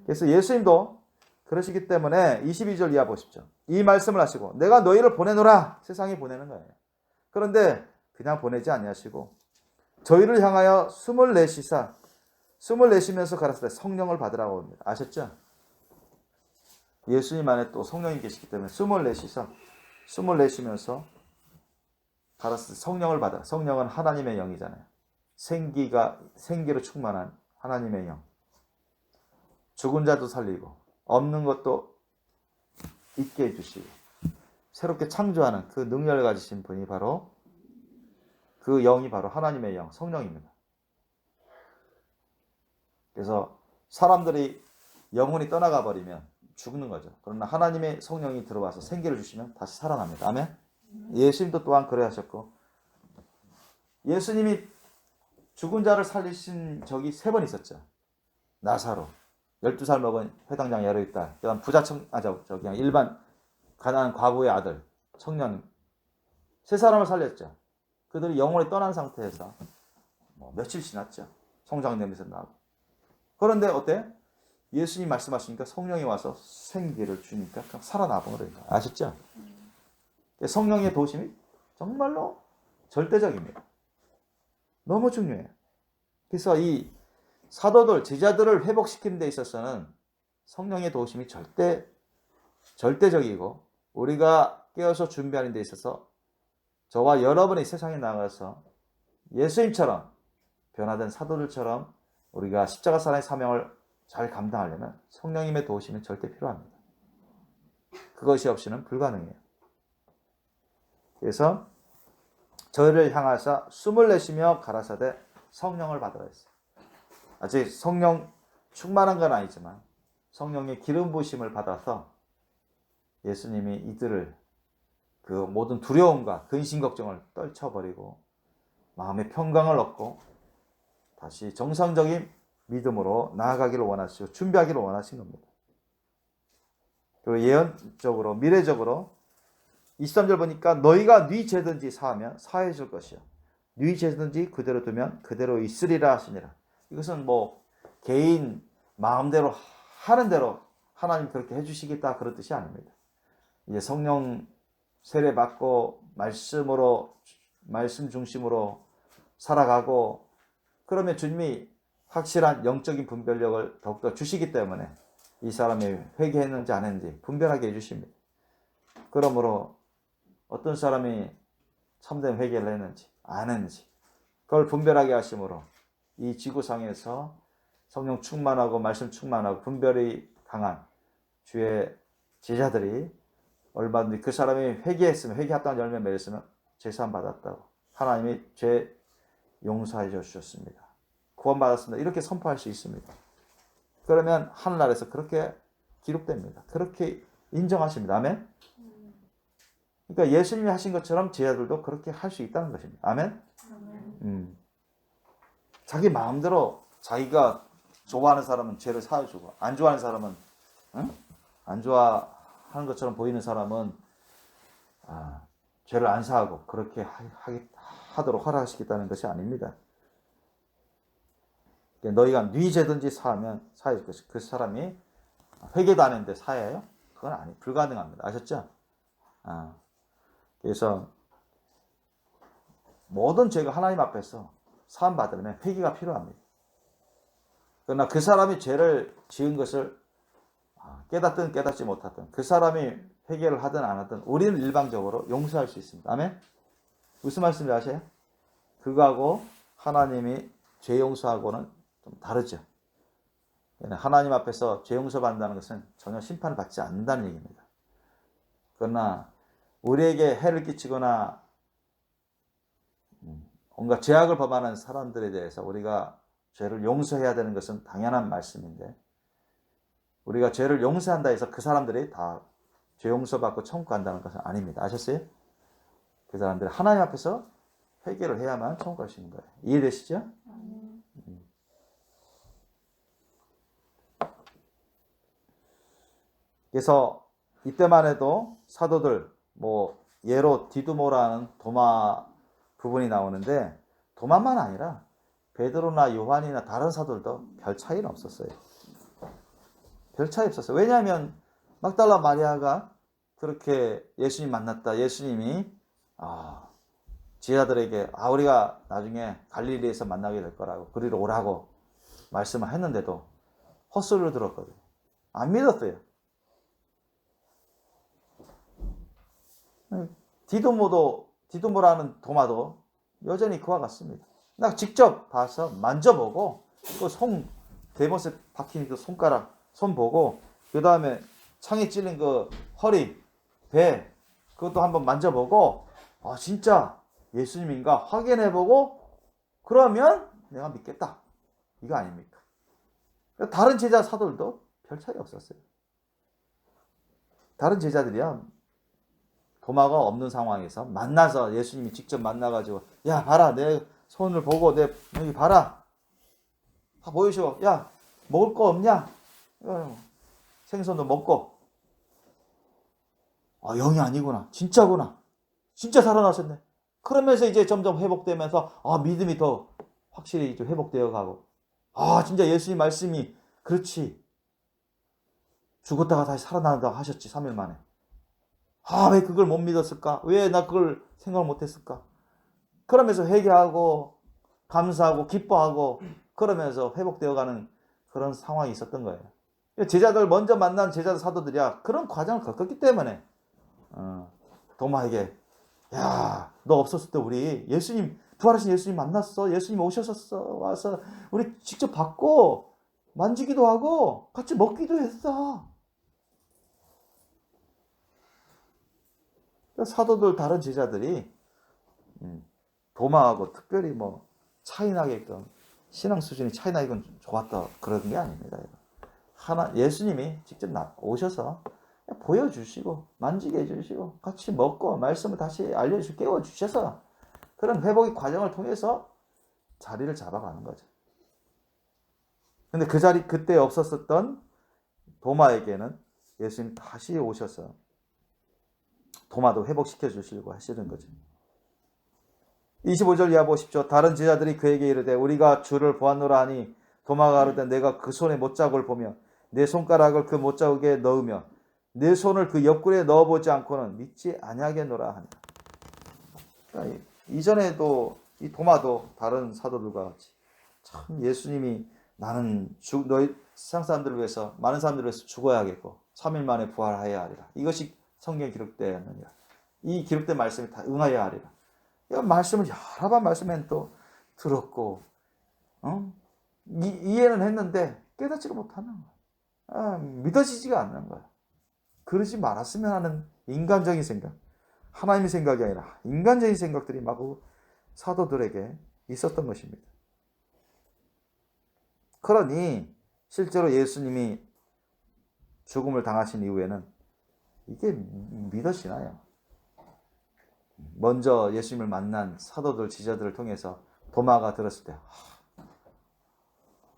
그래서 예수님도 그러시기 때문에 22절 이하 보십시오. 이 말씀을 하시고 내가 너희를 보내노라. 세상에 보내는 거예요. 그런데 그냥 보내지 아니하시고 저희를 향하여 숨을 내쉬면서 가라사대 성령을 받으라고 합니다. 아셨죠? 예수님 안에 또 성령이 계시기 때문에 숨을 내쉬면서 가라사대 성령을 받아. 성령은 하나님의 영이잖아요. 생기로 충만한 하나님의 영. 죽은 자도 살리고 없는 것도 있게 해주시고 새롭게 창조하는 그 능력을 가지신 분이 바로 그 영이 바로 하나님의 영, 성령입니다. 그래서 사람들이 영혼이 떠나가 버리면 죽는 거죠. 그러나 하나님의 성령이 들어와서 생기를 주시면 다시 살아납니다. 아멘. 예수님도 또한 그래 하셨고 예수님이 죽은 자를 살리신 적이 3번 있었죠. 나사로 12살 먹은 회당장 여러있다. 그다음 그냥 일반 가난한 과부의 아들 청년 3사람을 살렸죠. 그들이 영혼이 떠난 상태에서 며칠 지났죠. 성장 냄새 나고. 그런데 어때? 예수님 말씀하시니까 성령이 와서 생기를 주니까 그냥 살아나 버려요. 아셨죠? 성령의 도심이 정말로 절대적입니다. 너무 중요해요. 그래서 이 사도들, 제자들을 회복시키는 데 있어서는 성령의 도심이 절대적이고 우리가 깨어서 준비하는 데 있어서 저와 여러분이 세상에 나가서 예수님처럼 변화된 사도들처럼 우리가 십자가 사랑의 사명을 잘 감당하려면 성령님의 도우심이 절대 필요합니다. 그것이 없이는 불가능해요. 그래서 저희를 향하사 숨을 내쉬며 가라사대 성령을 받으라 했어요. 아직 성령 충만한 건 아니지만 성령의 기름 부으심을 받아서 예수님이 이들을 그 모든 두려움과 근심 걱정을 떨쳐버리고 마음의 평강을 얻고 다시 정상적인 믿음으로 나아가기를 원하시고 준비하기를 원하신 겁니다. 그리고 예언적으로 미래적으로 23절 보니까 너희가 네 죄든지 사하면 사해 줄 것이요 네 죄든지 그대로 두면 그대로 있으리라 하시니라. 이것은 뭐 개인 마음대로 하는 대로 하나님 그렇게 해주시겠다 그런 뜻이 아닙니다. 이제 성령 세례 받고 말씀 중심으로 살아가고 그러면 주님이 확실한 영적인 분별력을 더욱더 주시기 때문에 이 사람이 회개했는지 안 했는지 분별하게 해주십니다. 그러므로 어떤 사람이 참된 회개를 했는지 안 했는지 그걸 분별하게 하심으로 이 지구상에서 성령 충만하고 말씀 충만하고 분별이 강한 주의 제자들이 얼마든지 그 사람이 회개했으면 회개합당한 열매 맺었으면 제사함 받았다고 하나님이 죄 용서해 주셨습니다. 구원받았습니다. 이렇게 선포할 수 있습니다. 그러면 하늘나라에서 그렇게 기록됩니다. 그렇게 인정하십니다. 아멘. 그러니까 예수님이 하신 것처럼 제자들도 그렇게 할 수 있다는 것입니다. 아멘. 자기 마음대로 자기가 좋아하는 사람은 죄를 사해주고 안 좋아하는 사람은 안 좋아하는 것처럼 보이는 사람은 죄를 안 사하고 그렇게 하도록 허락하시겠다는 것이 아닙니다. 너희가 네 죄든지 사하면 사해줄 것이 그 사람이 회개도 안 했는데 사해요? 그건 불가능합니다. 아셨죠? 그래서 모든 죄가 하나님 앞에서 사함 받으려면 회개가 필요합니다. 그러나 그 사람이 죄를 지은 것을 깨닫든 깨닫지 못하든 그 사람이 회개를 하든 안 하든 우리는 일방적으로 용서할 수 있습니다. 아멘? 무슨 말씀인지 아세요? 그거하고 하나님이 죄 용서하고는 좀 다르죠. 하나님 앞에서 죄 용서받는다는 것은 전혀 심판을 받지 않는다는 얘기입니다. 그러나 우리에게 해를 끼치거나 뭔가 죄악을 범하는 사람들에 대해서 우리가 죄를 용서해야 되는 것은 당연한 말씀인데 우리가 죄를 용서한다 해서 그 사람들이 다 죄 용서받고 천국 간다는 것은 아닙니다. 아셨어요? 그 사람들이 하나님 앞에서 회개를 해야만 천국 갈 수 있는 거예요. 이해되시죠? 그래서 이때만 해도 사도들 예로 디두모라는 도마 부분이 나오는데 도마만 아니라 베드로나 요한이나 다른 사도들도 별 차이는 없었어요. 별 차이 없었어요. 왜냐하면 막달라 마리아가 그렇게 예수님 만났다. 예수님이 제자들에게 우리가 나중에 갈릴리에서 만나게 될 거라고 그리로 오라고 말씀을 했는데도 헛소리를 들었거든요. 안 믿었어요. 디두모라는 도마도 여전히 그와 같습니다. 나 직접 봐서 만져보고 그 대못에 박힌 그 손가락 손 보고 그 다음에 창에 찔린 그 허리 배 그것도 한번 만져보고 진짜 예수님인가 확인해보고 그러면 내가 믿겠다 이거 아닙니까? 다른 제자 사도들도 별 차이 없었어요. 다른 제자들이야 도마가 없는 상황에서 만나서 예수님이 직접 만나가지고 야 봐라 내 손을 보고 내 여기 봐라 다 보여줘. 야 먹을 거 없냐? 생선도 먹고 영이 아니구나 진짜구나 진짜 살아나셨네. 그러면서 이제 점점 회복되면서 믿음이 더 확실히 좀 회복되어 가고 진짜 예수님 말씀이 그렇지 죽었다가 다시 살아난다고 하셨지 3일 만에. 왜 그걸 못 믿었을까? 왜 나 그걸 생각을 못했을까? 그러면서 회개하고 감사하고 기뻐하고 그러면서 회복되어가는 그런 상황이 있었던 거예요. 제자들 먼저 만난 제자들 사도들이야 그런 과정을 겪었기 때문에 도마에게 야 너 없었을 때 우리 예수님 부활하신 예수님 만났어. 예수님 오셨었어. 와서 우리 직접 받고 만지기도 하고 같이 먹기도 했어. 사도들 다른 제자들이 도마하고 특별히 차이 나게끔 신앙 수준이 차이나 이건 좋았다 그런 게 아닙니다. 예수님이 직접 오셔서 보여주시고 만지게 해주시고 같이 먹고 말씀을 다시 알려주시고 깨워주셔서 그런 회복의 과정을 통해서 자리를 잡아가는 거죠. 근데 그 자리 그때 없었었던 도마에게는 예수님 다시 오셔서 도마도 회복시켜 주시려고 하시는 거죠. 25절 이하 보십시오. 다른 제자들이 그에게 이르되 우리가 주를 보았노라 하니 도마가 가로되 내가 그 손에 못자국을 보며 내 손가락을 그 못자국에 넣으며 내 손을 그 옆구리에 넣어보지 않고는 믿지 아니하겠노라 하니라. 그러니까 이전에도 이 도마도 다른 사도들과 같이 참 예수님이 나는 너희 세상 사람들을 위해서 많은 사람들을 위해서 죽어야겠고 3일 만에 부활하여야 하리라. 이것이 성경에 기록되었느니라. 이 기록된 말씀이 다 응하여야 하리라. 이 말씀을 여러 번 말씀엔 또 들었고 이해는 했는데 깨닫지를 못하는 거야. 믿어지지가 않는 거야. 그러지 말았으면 하는 인간적인 생각, 하나님의 생각이 아니라 인간적인 생각들이 마구 사도들에게 있었던 것입니다. 그러니 실제로 예수님이 죽음을 당하신 이후에는 이게 믿어지나요? 먼저 예수님을 만난 사도들, 지자들을 통해서 도마가 들었을 때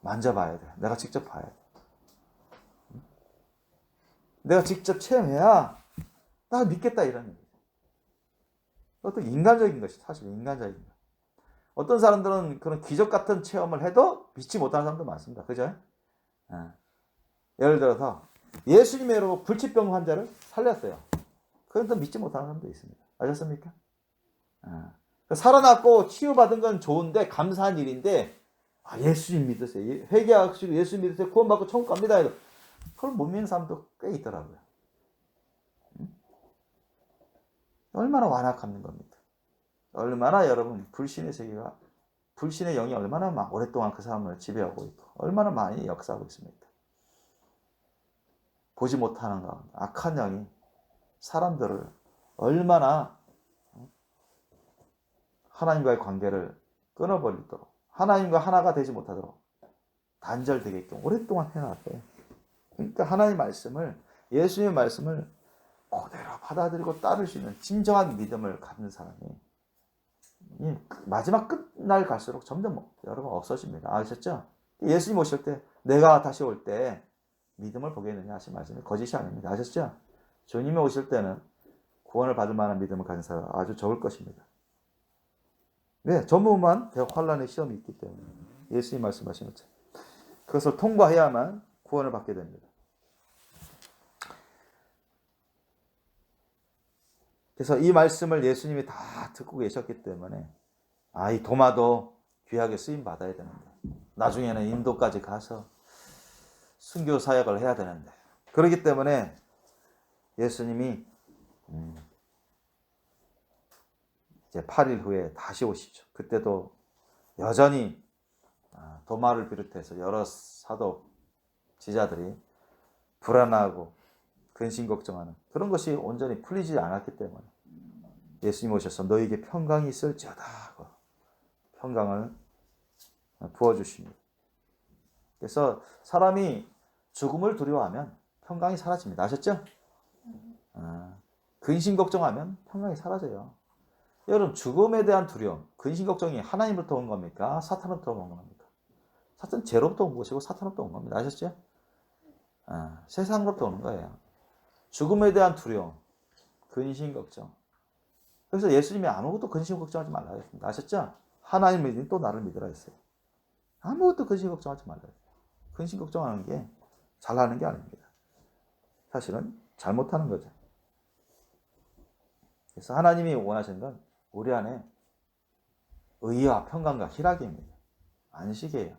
만져봐야 돼. 내가 직접 봐야 돼. 내가 직접 체험해야 나 믿겠다 이런 얘기죠. 어떤 인간적인 것이 사실 인간적인 것. 어떤 사람들은 그런 기적 같은 체험을 해도 믿지 못하는 사람도 많습니다. 그죠? 예를 들어서 예수님의 불치병 환자를 살렸어요. 그런데 믿지 못하는 사람도 있습니다. 아셨습니까? 살아났고 치유받은 건 좋은데 감사한 일인데 예수님 믿으세요. 회개하시고 예수님 믿으세요. 구원받고 천국 갑니다. 그걸 못 믿는 사람도 꽤 있더라고요. 얼마나 완악한 겁니다. 얼마나 여러분 불신의 세계가 불신의 영이 얼마나 오랫동안 그 사람을 지배하고 있고 얼마나 많이 역사하고 있습니까? 보지 못하는 가운데 악한 영이 사람들을 얼마나 하나님과의 관계를 끊어버리도록 하나님과 하나가 되지 못하도록 단절되게끔 오랫동안 해놨대요. 그러니까 하나님의 말씀을 예수님의 말씀을 그대로 받아들이고 따를 수 있는 진정한 믿음을 갖는 사람이 마지막 끝날 갈수록 점점 여러분 없어집니다. 아셨죠? 예수님 오실 때 내가 다시 올 때 믿음을 보겠느냐 하신 말씀이 거짓이 아닙니다. 아셨죠? 주님이 오실 때는 구원을 받을 만한 믿음을 가진 사람 아주 적을 것입니다. 왜? 전무후무한 환란의 시험이 있기 때문에 예수님 말씀하신 것처럼 그것을 통과해야만 구원을 받게 됩니다. 그래서 이 말씀을 예수님이 다 듣고 계셨기 때문에 이 도마도 귀하게 쓰임 받아야 되는데 나중에는 인도까지 가서 순교 사역을 해야 되는데 그렇기 때문에 예수님이 이제 8일 후에 다시 오시죠. 그때도 여전히 도마를 비롯해서 여러 사도 지자들이 불안하고 근심 걱정하는 그런 것이 온전히 풀리지 않았기 때문에 예수님 오셔서 너에게 평강이 있을지어다 하고 평강을 부어주십니다. 그래서 사람이 죽음을 두려워하면 평강이 사라집니다. 아셨죠? 근심 걱정하면 평강이 사라져요. 여러분 죽음에 대한 두려움, 근심 걱정이 하나님으로부터 온 겁니까? 사탄으로부터 온 겁니까? 사탄은 죄로부터 온 것이고 사탄으로부터 온 겁니다. 아셨죠? 세상으로부터 오는 거예요. 죽음에 대한 두려움, 근심 걱정. 그래서 예수님이 아무것도 근심 걱정하지 말라 했습니다. 아셨죠? 하나님 믿으니 또 나를 믿으라 했어요. 아무것도 근심 걱정하지 말라 했어요. 근심 걱정하는 게 잘하는 게 아닙니다. 사실은 잘못하는 거죠. 그래서 하나님이 원하시는 건 우리 안에 의와 평강과 희락입니다. 안식이에요.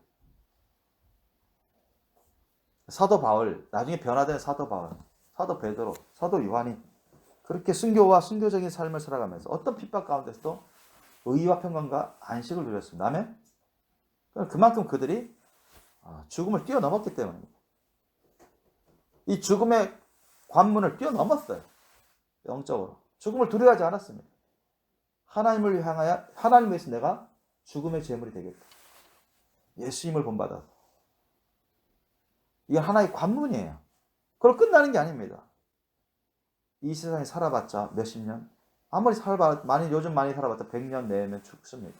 사도 바울, 나중에 변화된 사도 바울, 사도 베드로, 사도 요한이 그렇게 순교와 순교적인 삶을 살아가면서 어떤 핍박 가운데서도 의와 평강과 안식을 누렸습니다. 아멘? 그만큼 그들이 죽음을 뛰어넘었기 때문입니다. 이 죽음의 관문을 뛰어넘었어요. 영적으로. 죽음을 두려워하지 않았습니다. 하나님을 향하여 하나님 위해서 내가 죽음의 제물이 되겠다. 예수님을 본받아도. 이건 하나의 관문이에요. 그걸 끝나는 게 아닙니다. 이 세상에 살아봤자 몇십 년? 아무리 요즘 많이 살아봤자 100년 내면 죽습니다.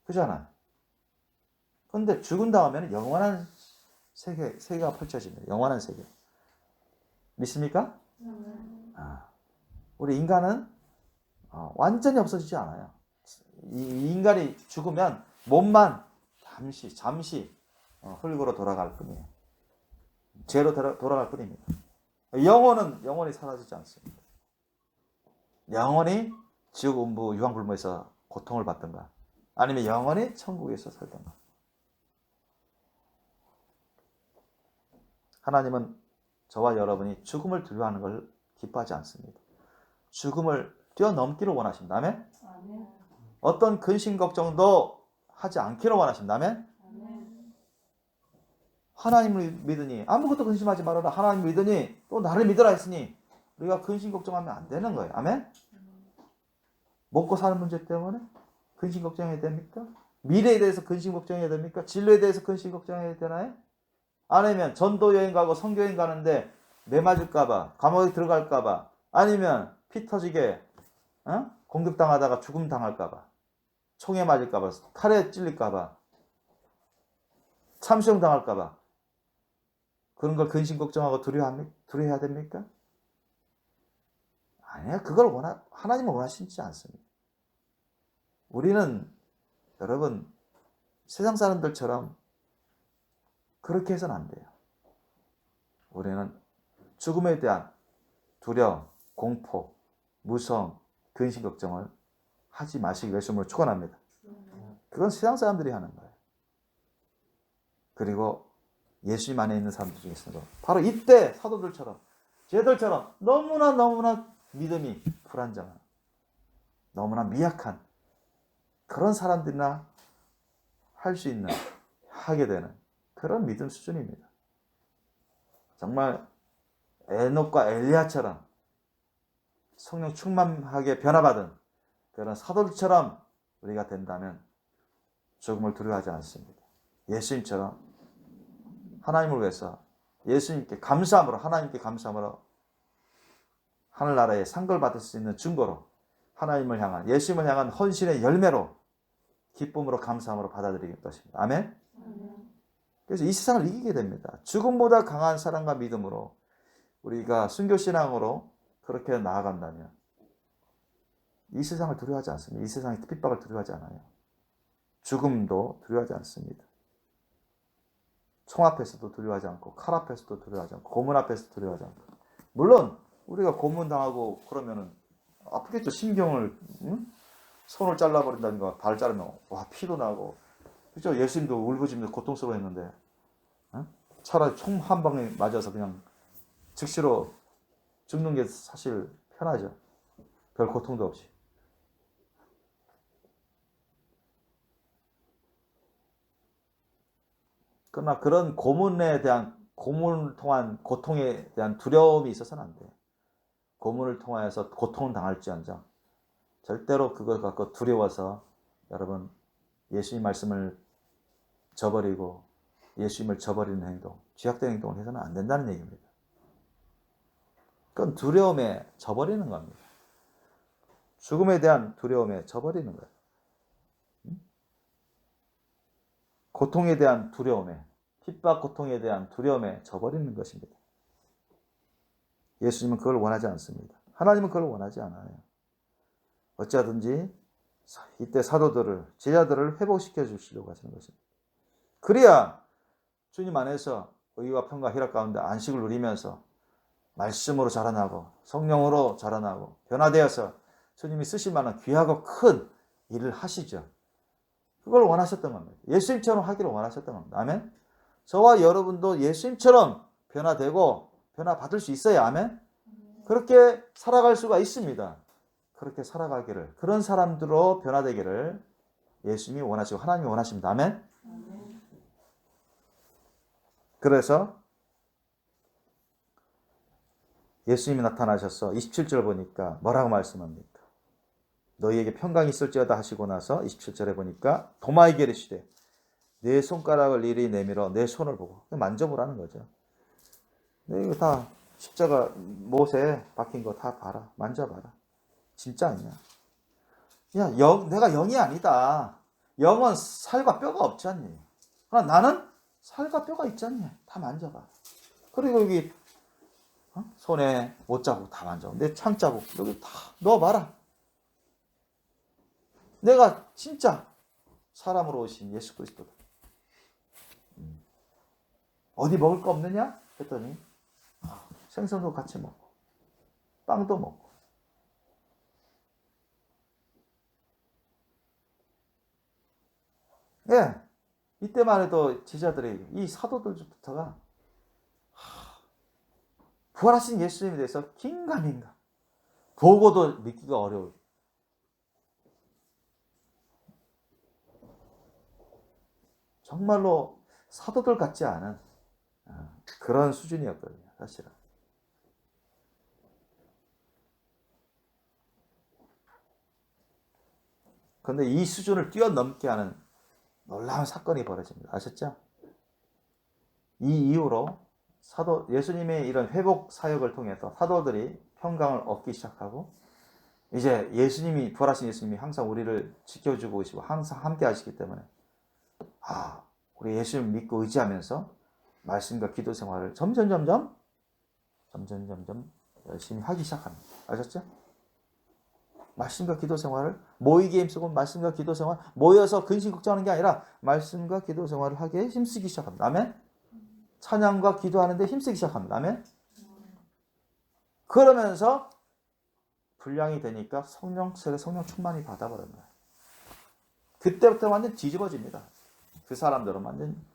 그렇잖아요. 그런데 죽은 다음에는 영원한 세계가 펼쳐집니다. 영원한 세계. 믿습니까? 우리 인간은 완전히 없어지지 않아요. 이 인간이 죽으면 몸만 잠시 흙으로 돌아갈 뿐이에요. 죄로 돌아갈 뿐입니다. 영혼은 영원히 사라지지 않습니다. 영원히 지옥 음부 유황불모에서 고통을 받든가 아니면 영원히 천국에서 살든가. 하나님은 저와 여러분이 죽음을 두려워하는 걸 기뻐하지 않습니다. 죽음을 뛰어넘기를 원하신다면 어떤 근심 걱정도 하지 않기를 원하신다면 하나님을 믿으니 아무것도 근심하지 말아라. 하나님을 믿으니 또 나를 믿으라 했으니 우리가 근심 걱정하면 안 되는 거예요. 아멘? 먹고 사는 문제 때문에 근심 걱정해야 됩니까? 미래에 대해서 근심 걱정해야 됩니까? 진로에 대해서 근심 걱정해야 되나요? 아니면 전도 여행 가고 선교 여행 가는데 매 맞을까봐 감옥에 들어갈까봐 아니면 피 터지게 공격당하다가 죽음 당할까봐 총에 맞을까봐 칼에 찔릴까봐 참수형 당할까봐 그런 걸 근심 걱정하고 두려워해야 됩니까? 아니요. 그걸 하나님은 원하시지 않습니다. 우리는 여러분 세상 사람들처럼 그렇게 해서는 안 돼요. 우리는 죽음에 대한 두려움, 공포, 무서움, 근심 걱정을 하지 마시기 위해 주님을 축원합니다. 그건 세상 사람들이 하는 거예요. 그리고 예수님 안에 있는 사람들 중에서도 바로 이때 사도들처럼 쟤들처럼 너무나 믿음이 불안정한 너무나 미약한 그런 사람들이나 할 수 있는 하게 되는 그런 믿음 수준입니다. 정말 에녹과 엘리야처럼 성령 충만하게 변화받은 그런 사도들처럼 우리가 된다면 죽음을 두려워하지 않습니다. 예수님처럼 하나님을 위해서 예수님께 감사함으로 하나님께 감사함으로 하늘나라의 상급을 받을 수 있는 증거로 하나님을 향한 예수님을 향한 헌신의 열매로 기쁨으로 감사함으로 받아들이는 것입니다. 아멘? 그래서 이 세상을 이기게 됩니다. 죽음보다 강한 사랑과 믿음으로 우리가 순교신앙으로 그렇게 나아간다면 이 세상을 두려워하지 않습니다. 이 세상의 핍박을 두려워하지 않아요. 죽음도 두려워하지 않습니다. 총 앞에서도 두려워하지 않고 칼 앞에서도 두려워하지 않고 고문 앞에서도 두려워하지 않고 물론 우리가 고문당하고 그러면은 아프겠죠. 신경을 손을 잘라버린다든가 발 자르면 와 피도 나고 그렇죠. 예수님도 울부짖으면서 고통스러워했는데 차라리 총 한 방에 맞아서 그냥 즉시로 죽는 게 사실 편하죠. 별 고통도 없이. 그러나 그런 고문을 통한 고통에 대한 두려움이 있어서는 안 돼요. 고문을 통하여서 고통을 당할지언정 절대로 그걸 갖고 두려워서 여러분 예수님 말씀을 저버리고 예수님을 저버리는 행동, 죄악된 행동을 해서는 안 된다는 얘기입니다. 그건 두려움에 저버리는 겁니다. 죽음에 대한 두려움에 저버리는 거예요. 고통에 대한 두려움에, 핍박 고통에 대한 두려움에 저버리는 것입니다. 예수님은 그걸 원하지 않습니다. 하나님은 그걸 원하지 않아요. 어찌하든지 이때 사도들을, 제자들을 회복시켜 주시려고 하시는 것입니다. 그래야 주님 안에서 의와 평과 희락 가운데 안식을 누리면서 말씀으로 자라나고 성령으로 자라나고 변화되어서 주님이 쓰실 만한 귀하고 큰 일을 하시죠. 그걸 원하셨던 겁니다. 예수님처럼 하기를 원하셨던 겁니다. 아멘? 저와 여러분도 예수님처럼 변화되고 변화받을 수 있어야 아멘? 그렇게 살아갈 수가 있습니다. 그렇게 살아가기를 그런 사람들로 변화되기를 예수님이 원하시고 하나님이 원하십니다. 아멘? 그래서 예수님이 나타나셔서 27절 보니까 뭐라고 말씀합니까? 너희에게 평강이 있을지어다 하시고 나서 27절에 보니까 도마에게 이르시되 내 손가락을 이리 내밀어 내 손을 보고 만져보라는 거죠. 이거 다 십자가 못에 박힌 거 다 봐라. 만져봐라. 진짜 아니야. 야, 내가 영이 아니다. 영은 살과 뼈가 없지 않니? 그러나 나는 살과 뼈가 있지 않니? 다 만져봐. 그리고 여기 손에 옷자국 다 만져. 내 창자국 여기 다 넣어봐라. 내가 진짜 사람으로 오신 예수 그리스도다. 어디 먹을 거 없느냐? 했더니 생선도 같이 먹고 빵도 먹고. 예, 이때만 해도 제자들이 이 사도들부터가 부활하신 예수님에 대해서 긴가민가 보고도 믿기가 어려울 정말로 사도들 같지 않은 그런 수준이었거든요, 사실은. 그런데 이 수준을 뛰어넘게 하는 놀라운 사건이 벌어집니다. 아셨죠? 이 이후로 예수님의 이런 회복 사역을 통해서 사도들이 평강을 얻기 시작하고, 이제 부활하신 예수님이 항상 우리를 지켜주고 계시고 항상 함께 하시기 때문에 우리 예수님 믿고 의지하면서 말씀과 기도 생활을 점점 열심히 하기 시작합니다. 아셨죠? 말씀과 기도 생활을 모이게 힘쓰고 말씀과 기도 생활 모여서 근심 걱정하는 게 아니라 말씀과 기도 생활을 하기에 힘쓰기 시작합니다. 아멘. 찬양과 기도하는데 힘쓰기 시작합니다. 아멘. 그러면서 분량이 되니까 성령 충만이 받아버린 거예요. 그때부터 완전 뒤집어집니다. 그 사람들은 완전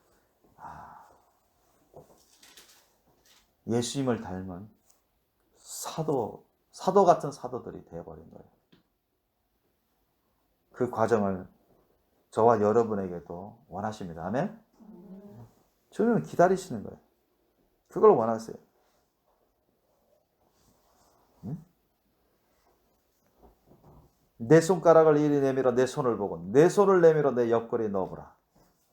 예수님을 닮은 사도 같은 사도들이 되어버린 거예요. 그 과정을 저와 여러분에게도 원하십니다. 아멘? 주님은 기다리시는 거예요. 그걸 원하세요. 응? 내 손가락을 이리 내밀어 내 손을 보고 내 손을 내밀어 내 옆구리에 넣어보라.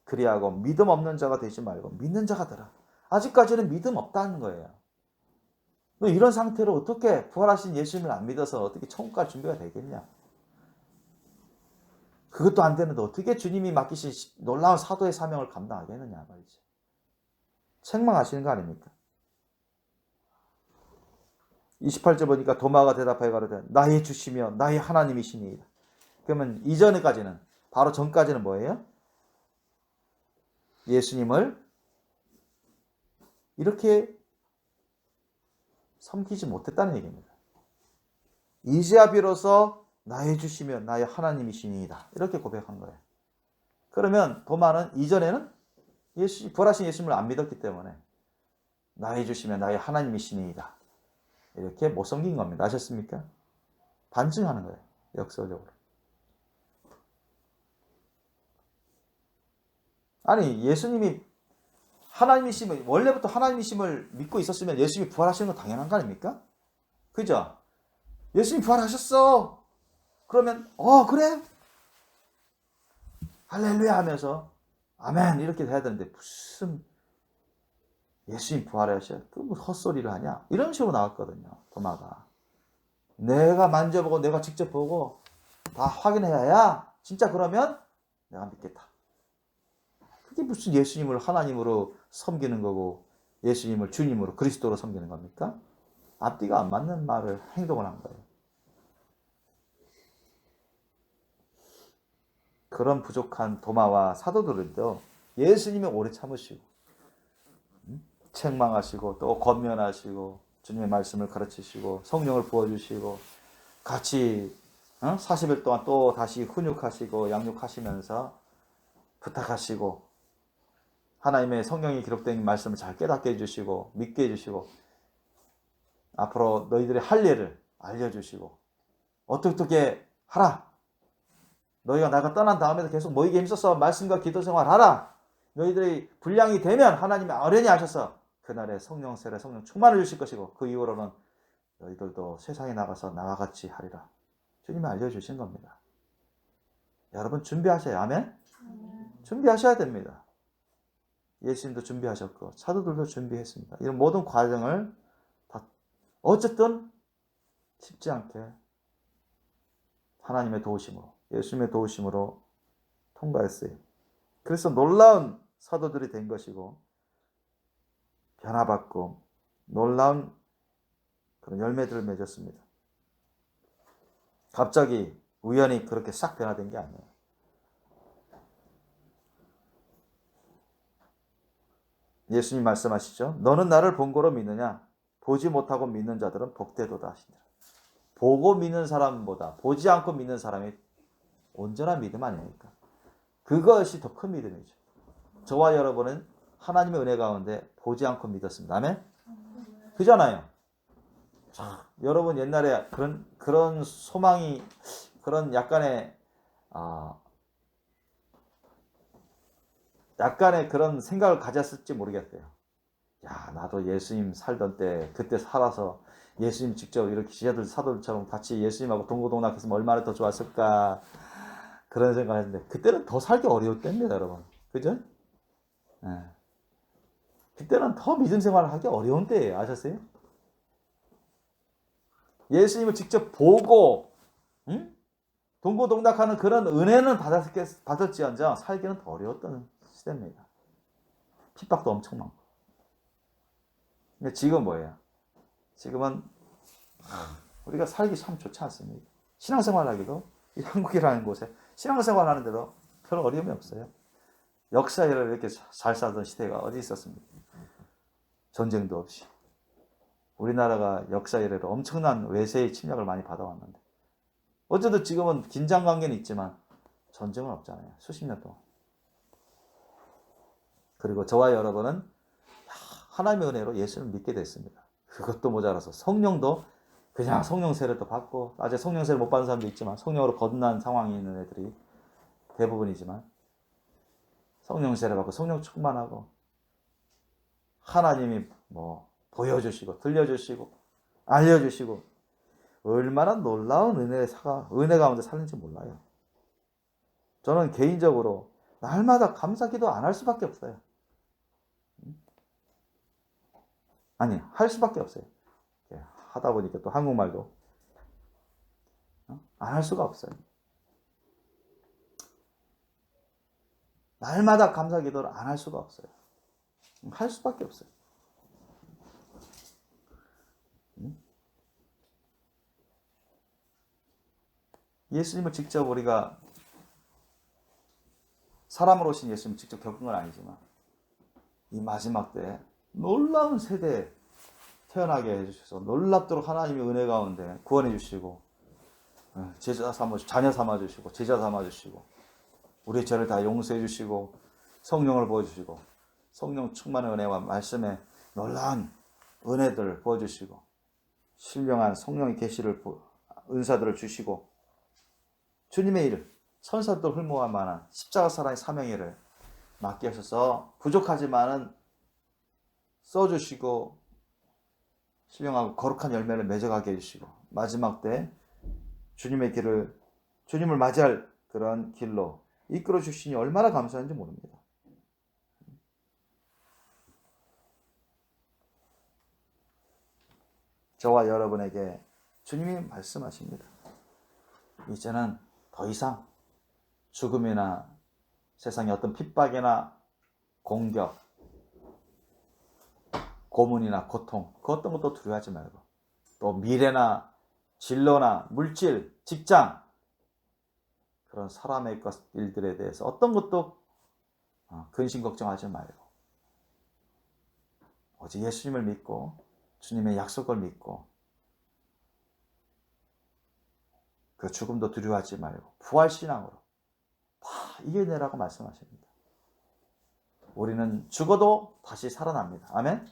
그리하고 믿음 없는 자가 되지 말고 믿는 자가 되라. 아직까지는 믿음 없다는 거예요. 너 이런 상태로 어떻게 부활하신 예수님을 안 믿어서 어떻게 천국 갈 준비가 되겠냐? 그것도 안 되는데 어떻게 주님이 맡기신 놀라운 사도의 사명을 감당하겠느냐 말이지. 책망하시는 거 아닙니까? 28절 보니까 도마가 대답하여 가로되 나의 주시며 나의 하나님이시니이다. 그러면 이전까지는 바로 전까지는 뭐예요? 예수님을 이렇게 섬기지 못했다는 얘기입니다. 이제야 비로소 나의 주시며 나의 하나님이시니이다. 이렇게 고백한 거예요. 그러면 도마는 이전에는 부활하신 예수님을 안 믿었기 때문에 나의 주시며 나의 하나님이시니이다. 이렇게 못 섬긴 겁니다. 아셨습니까? 반증하는 거예요. 역설적으로. 아니 예수님이 하나님이심을 원래부터 하나님이심을 믿고 있었으면 예수님이 부활하시는 건 당연한 거 아닙니까? 그죠? 예수님 부활하셨어. 그러면 그래? 할렐루야 하면서 아멘 이렇게 해야 되는데 무슨 예수님 부활하셔? 그 뭐 헛소리를 하냐? 이런 식으로 나왔거든요. 도마가. 내가 만져보고 내가 직접 보고 다 확인해야 진짜 그러면 내가 믿겠다. 그게 무슨 예수님을 하나님으로 섬기는 거고 예수님을 주님으로 그리스도로 섬기는 겁니까? 앞뒤가 안 맞는 말을 행동을 한 거예요. 그런 부족한 도마와 사도들도 예수님이 오래 참으시고 책망하시고 또 권면하시고 주님의 말씀을 가르치시고 성령을 부어주시고 같이 40일 동안 또 다시 훈육하시고 양육하시면서 부탁하시고 하나님의 성령이 기록된 말씀을 잘 깨닫게 해주시고 믿게 해주시고 앞으로 너희들의 할 일을 알려주시고 어떻게 하라. 너희가 나가 떠난 다음에도 계속 모이게 힘써서 말씀과 기도 생활하라. 너희들이 분량이 되면 하나님이 어련히 하셔서 그날에 성령 세례 성령 충만을 주실 것이고 그 이후로는 너희들도 세상에 나가서 나와 같이 하리라. 주님이 알려주신 겁니다. 여러분 준비하세요. 아멘? 준비하셔야 됩니다. 예수님도 준비하셨고 사도들도 준비했습니다. 이런 모든 과정을 다 어쨌든 쉽지 않게 하나님의 도우심으로, 예수님의 도우심으로 통과했어요. 그래서 놀라운 사도들이 된 것이고 변화받고 놀라운 그런 열매들을 맺었습니다. 갑자기 우연히 그렇게 싹 변화된 게 아니에요. 예수님 말씀하시죠. 너는 나를 본 거로 믿느냐? 보지 못하고 믿는 자들은 복되도다 하시니라. 보고 믿는 사람보다 보지 않고 믿는 사람이 온전한 믿음 아닙니까? 그것이 더 큰 믿음이죠. 저와 여러분은 하나님의 은혜 가운데 보지 않고 믿었습니다. 아멘? 그잖아요. 자, 여러분 옛날에 그런 소망이 그런 약간의 그런 생각을 가졌을지 모르겠어요. 야, 나도 예수님 살던 때 그때 살아서 예수님 직접 이렇게 지자들 사도들처럼 같이 예수님하고 동고동락했으면 얼마나 더 좋았을까 그런 생각을 했는데 그때는 더 살기 어려울 때입니다, 여러분. 그죠? 네. 그때는 더 믿음 생활을 하기 어려운 때예요. 아셨어요? 예수님을 직접 보고 동고동락하는 그런 은혜는 받았지언정 살기는 더 어려웠던 시대입니다. 핍박도 엄청 많고. 근데 지금 뭐예요? 지금은 우리가 살기 참 좋지 않습니다. 신앙생활 하기도 이 한국이라는 곳에 신앙생활 하는데도 별 어려움이 없어요. 역사에 이렇게 잘 살던 시대가 어디 있었습니까? 전쟁도 없이. 우리나라가 역사 이래로 엄청난 외세의 침략을 많이 받아왔는데 어쨌든 지금은 긴장 관계는 있지만 전쟁은 없잖아요. 수십 년 동안. 그리고 저와 여러분은 하나님의 은혜로 예수를 믿게 됐습니다. 그것도 모자라서 성령도 그냥 성령 세례도 받고 아직 성령 세례 못 받은 사람도 있지만 성령으로 거듭난 상황이 있는 애들이 대부분이지만 성령 세례 받고 성령 충만하고 하나님이 보여주시고 들려주시고 알려주시고 얼마나 놀라운 은혜 가운데 살는지 몰라요. 저는 개인적으로 날마다 감사기도 안 할 수밖에 없어요. 아니, 할 수밖에 없어요. 하다 보니까 또 한국말도 안 할 수가 없어요. 날마다 감사기도를 안 할 수가 없어요. 할 수밖에 없어요. 예수님을 직접 우리가 사람으로 오신 예수님을 직접 겪은 건 아니지만 이 마지막 때 놀라운 세대에 태어나게 해주셔서 놀랍도록 하나님의 은혜 가운데 구원해 주시고 자녀 삼아 주시고 제자 삼아 주시고 우리의 죄를 다 용서해 주시고 성령을 부어주시고 성령 충만한 은혜와 말씀에 놀라운 은혜들을 부어주시고 신령한 성령의 계시를 은사들을 주시고 주님의 일 천사도 훌모할 만한 십자가 사랑의 사명의 일을 맡게 하셔서 부족하지만은 써주시고 신령하고 거룩한 열매를 맺어가게 해주시고 마지막 때 주님을 맞이할 그런 길로 이끌어 주시니 얼마나 감사한지 모릅니다. 저와 여러분에게 주님이 말씀하십니다. 이제는 더 이상 죽음이나 세상의 어떤 핍박이나 공격, 고문이나 고통, 그 어떤 것도 두려워하지 말고 또 미래나 진로나 물질, 직장 그런 사람의 일들에 대해서 어떤 것도 근심 걱정하지 말고 오직 예수님을 믿고 주님의 약속을 믿고 그 죽음도 두려워하지 말고 부활신앙으로 다 이겨내라고 말씀하십니다. 우리는 죽어도 다시 살아납니다. 아멘?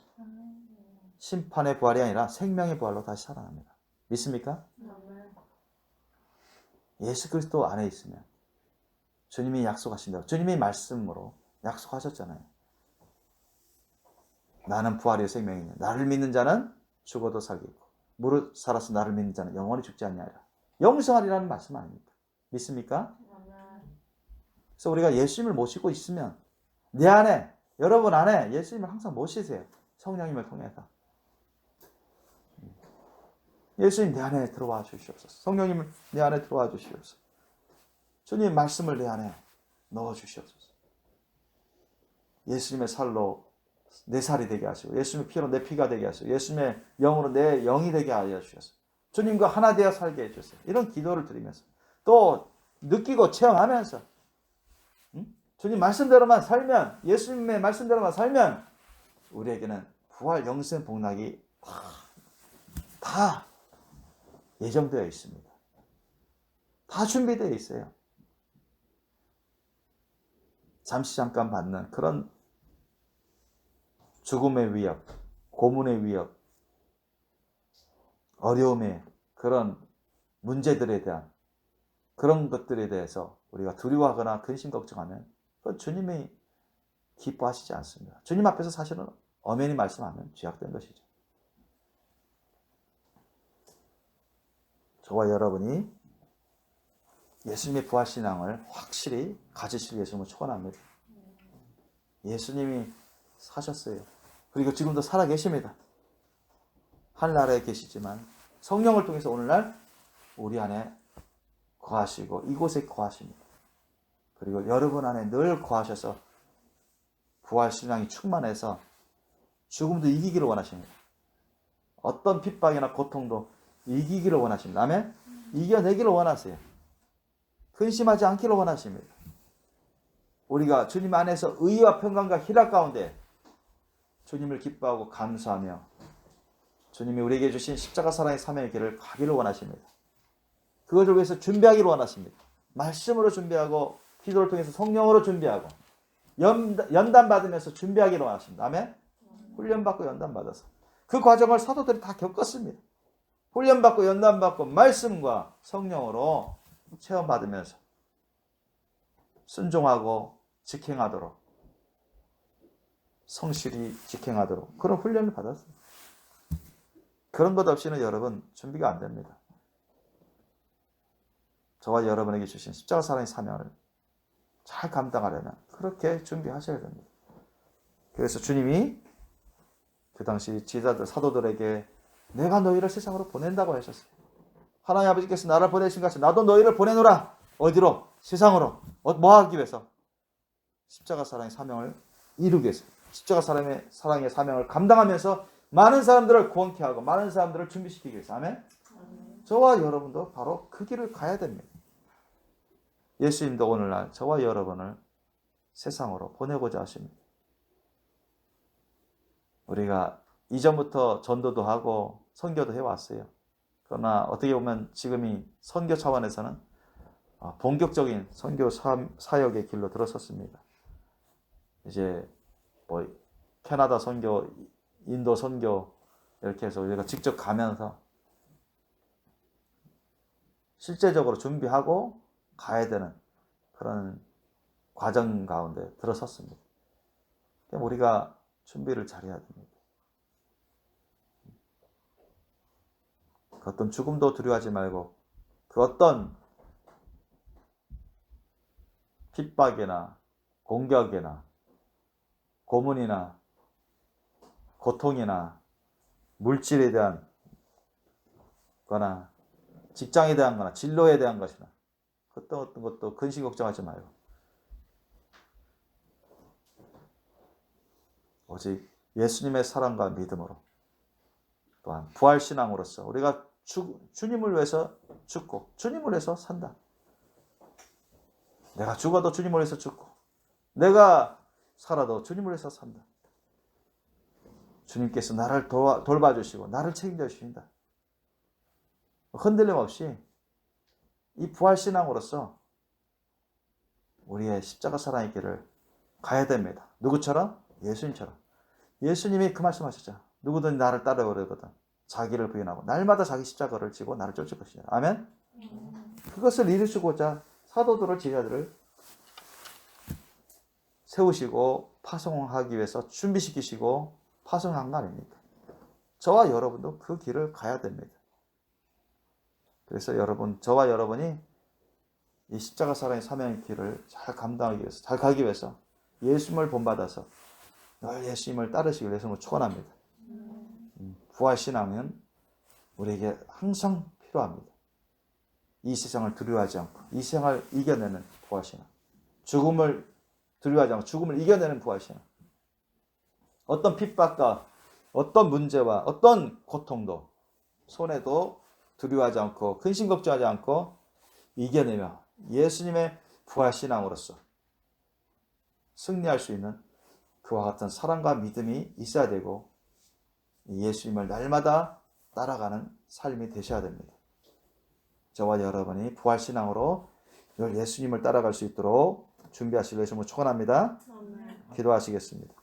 심판의 부활이 아니라 생명의 부활로 다시 살아납니다. 믿습니까? 예수 그리스도 안에 있으면 주님이 약속하신다고 주님의 말씀으로 약속하셨잖아요. 나는 부활이요 생명이니 나를 믿는 자는 죽어도 살겠고 무릇 살아서 나를 믿는 자는 영원히 죽지 아니하리라. 영생하리라는 말씀 아닙니까? 믿습니까? 그래서 우리가 예수님을 모시고 있으면 내 안에, 여러분 안에 예수님을 항상 모시세요. 성령님을 통해서. 예수님 내 안에 들어와 주시옵소서. 성령님을 내 안에 들어와 주시옵소서. 주님 말씀을 내 안에 넣어 주시옵소서. 예수님의 살로 내 살이 되게 하시고, 예수님의 피로 내 피가 되게 하시고, 예수님의 영으로 내 영이 되게 하여 주셔서 주님과 하나 되어 살게 해주세요. 이런 기도를 드리면서 또 느끼고 체험하면서 주님 말씀대로만 살면, 예수님의 말씀대로만 살면 우리에게는 부활 영생 복락이 다 예정되어 있습니다. 다 준비되어 있어요. 잠시 잠깐 받는 그런 죽음의 위협, 고문의 위협, 어려움의 그런 문제들에 대한 그런 것들에 대해서 우리가 두려워하거나 근심 걱정하면 그건 주님이 기뻐하시지 않습니다. 주님 앞에서 사실은 엄연히 말씀하면 죄악된 것이죠. 저와 여러분이 예수님의 부활신앙을 확실히 가지실 예수님을 축원합니다. 예수님이 사셨어요. 그리고 지금도 살아계십니다. 하늘나라에 계시지만 성령을 통해서 오늘날 우리 안에 거하시고 이곳에 거하십니다. 그리고 여러분 안에 늘 거하셔서 부활신앙이 충만해서 죽음도 이기기를 원하십니다. 어떤 핍박이나 고통도 이기기를 원하십니다. 아멘? 이겨내기를 원하세요. 근심하지 않기를 원하십니다. 우리가 주님 안에서 의와 평강과 희락 가운데 주님을 기뻐하고 감사하며 주님이 우리에게 주신 십자가 사랑의 사명의 길을 가기를 원하십니다. 그것을 위해서 준비하기를 원하십니다. 말씀으로 준비하고 기도를 통해서 성령으로 준비하고 연단받으면서 준비하기를 원하십니다. 아멘? 훈련받고 연단받아서 그 과정을 사도들이 다 겪었습니다. 훈련받고 연단받고 말씀과 성령으로 체험받으면서 순종하고 직행하도록 성실히 직행하도록 그런 훈련을 받았어요. 그런 것 없이는 여러분 준비가 안 됩니다. 저와 여러분에게 주신 십자가 사랑의 사명을 잘 감당하려면 그렇게 준비하셔야 됩니다. 그래서 주님이 그 당시 지도자들 사도들에게 내가 너희를 세상으로 보낸다고 하셨어요. 하나님 아버지께서 나를 보내신 같이 나도 너희를 보내노라. 어디로? 세상으로. 뭐 하기 위해서? 십자가 사랑의 사명을 이루기 위해서. 십자가 사랑의 사명을 감당하면서 많은 사람들을 구원케 하고 많은 사람들을 준비시키기 위해서. 아멘? 저와 여러분도 바로 그 길을 가야 됩니다. 예수님도 오늘날 저와 여러분을 세상으로 보내고자 하십니다. 우리가 이전부터 전도도 하고 선교도 해왔어요. 그러나 어떻게 보면 지금이 선교 차원에서는 본격적인 선교 사역의 길로 들어섰습니다. 이제 뭐 캐나다 선교, 인도 선교 이렇게 해서 우리가 직접 가면서 실제적으로 준비하고 가야 되는 그런 과정 가운데 들어섰습니다. 우리가 준비를 잘해야 됩니다. 그 어떤 죽음도 두려워하지 말고 그 어떤 핍박이나 공격이나 고문이나 고통이나 물질에 대한 거나 직장에 대한 거나 진로에 대한 것이나 어떤 것도 근심 걱정하지 말고 오직 예수님의 사랑과 믿음으로 또한 부활신앙으로서 우리가 주님을 위해서 죽고 주님을 위해서 산다. 내가 죽어도 주님을 위해서 죽고 내가 살아도 주님을 위해서 산다. 주님께서 나를 돌봐주시고 나를 책임져 주신다. 흔들림 없이 이 부활신앙으로서 우리의 십자가 사랑의 길을 가야 됩니다. 누구처럼? 예수님처럼. 예수님이 그 말씀하셨죠. 누구든 나를 따르거든 자기를 부인하고 날마다 자기 십자가를 지고 나를 쫓을 것이다. 아멘? 그것을 이루시고자 사도들을 제자들을 세우시고 파송하기 위해서 준비시키시고 파송한 거 아닙니까? 저와 여러분도 그 길을 가야 됩니다. 그래서 여러분, 저와 여러분이 이 십자가 사랑의 사명의 길을 잘 감당하기 위해서, 잘 가기 위해서 예수님을 본받아서 늘 예수님을 따르시기 위해서 축원합니다. 부활신앙은 우리에게 항상 필요합니다. 이 세상을 두려워하지 않고 이 세상을 이겨내는 부활신앙, 죽음을 두려워하지 않고 죽음을 이겨내는 부활신앙, 어떤 핍박과 어떤 문제와 어떤 고통도 손해도 두려워하지 않고 근심 걱정하지 않고 이겨내며 예수님의 부활신앙으로서 승리할 수 있는 그와 같은 사랑과 믿음이 있어야 되고 예수님을 날마다 따라가는 삶이 되셔야 됩니다. 저와 여러분이 부활신앙으로 늘 예수님을 따라갈 수 있도록 준비하시길 예수님을 축원합니다. 기도하시겠습니다.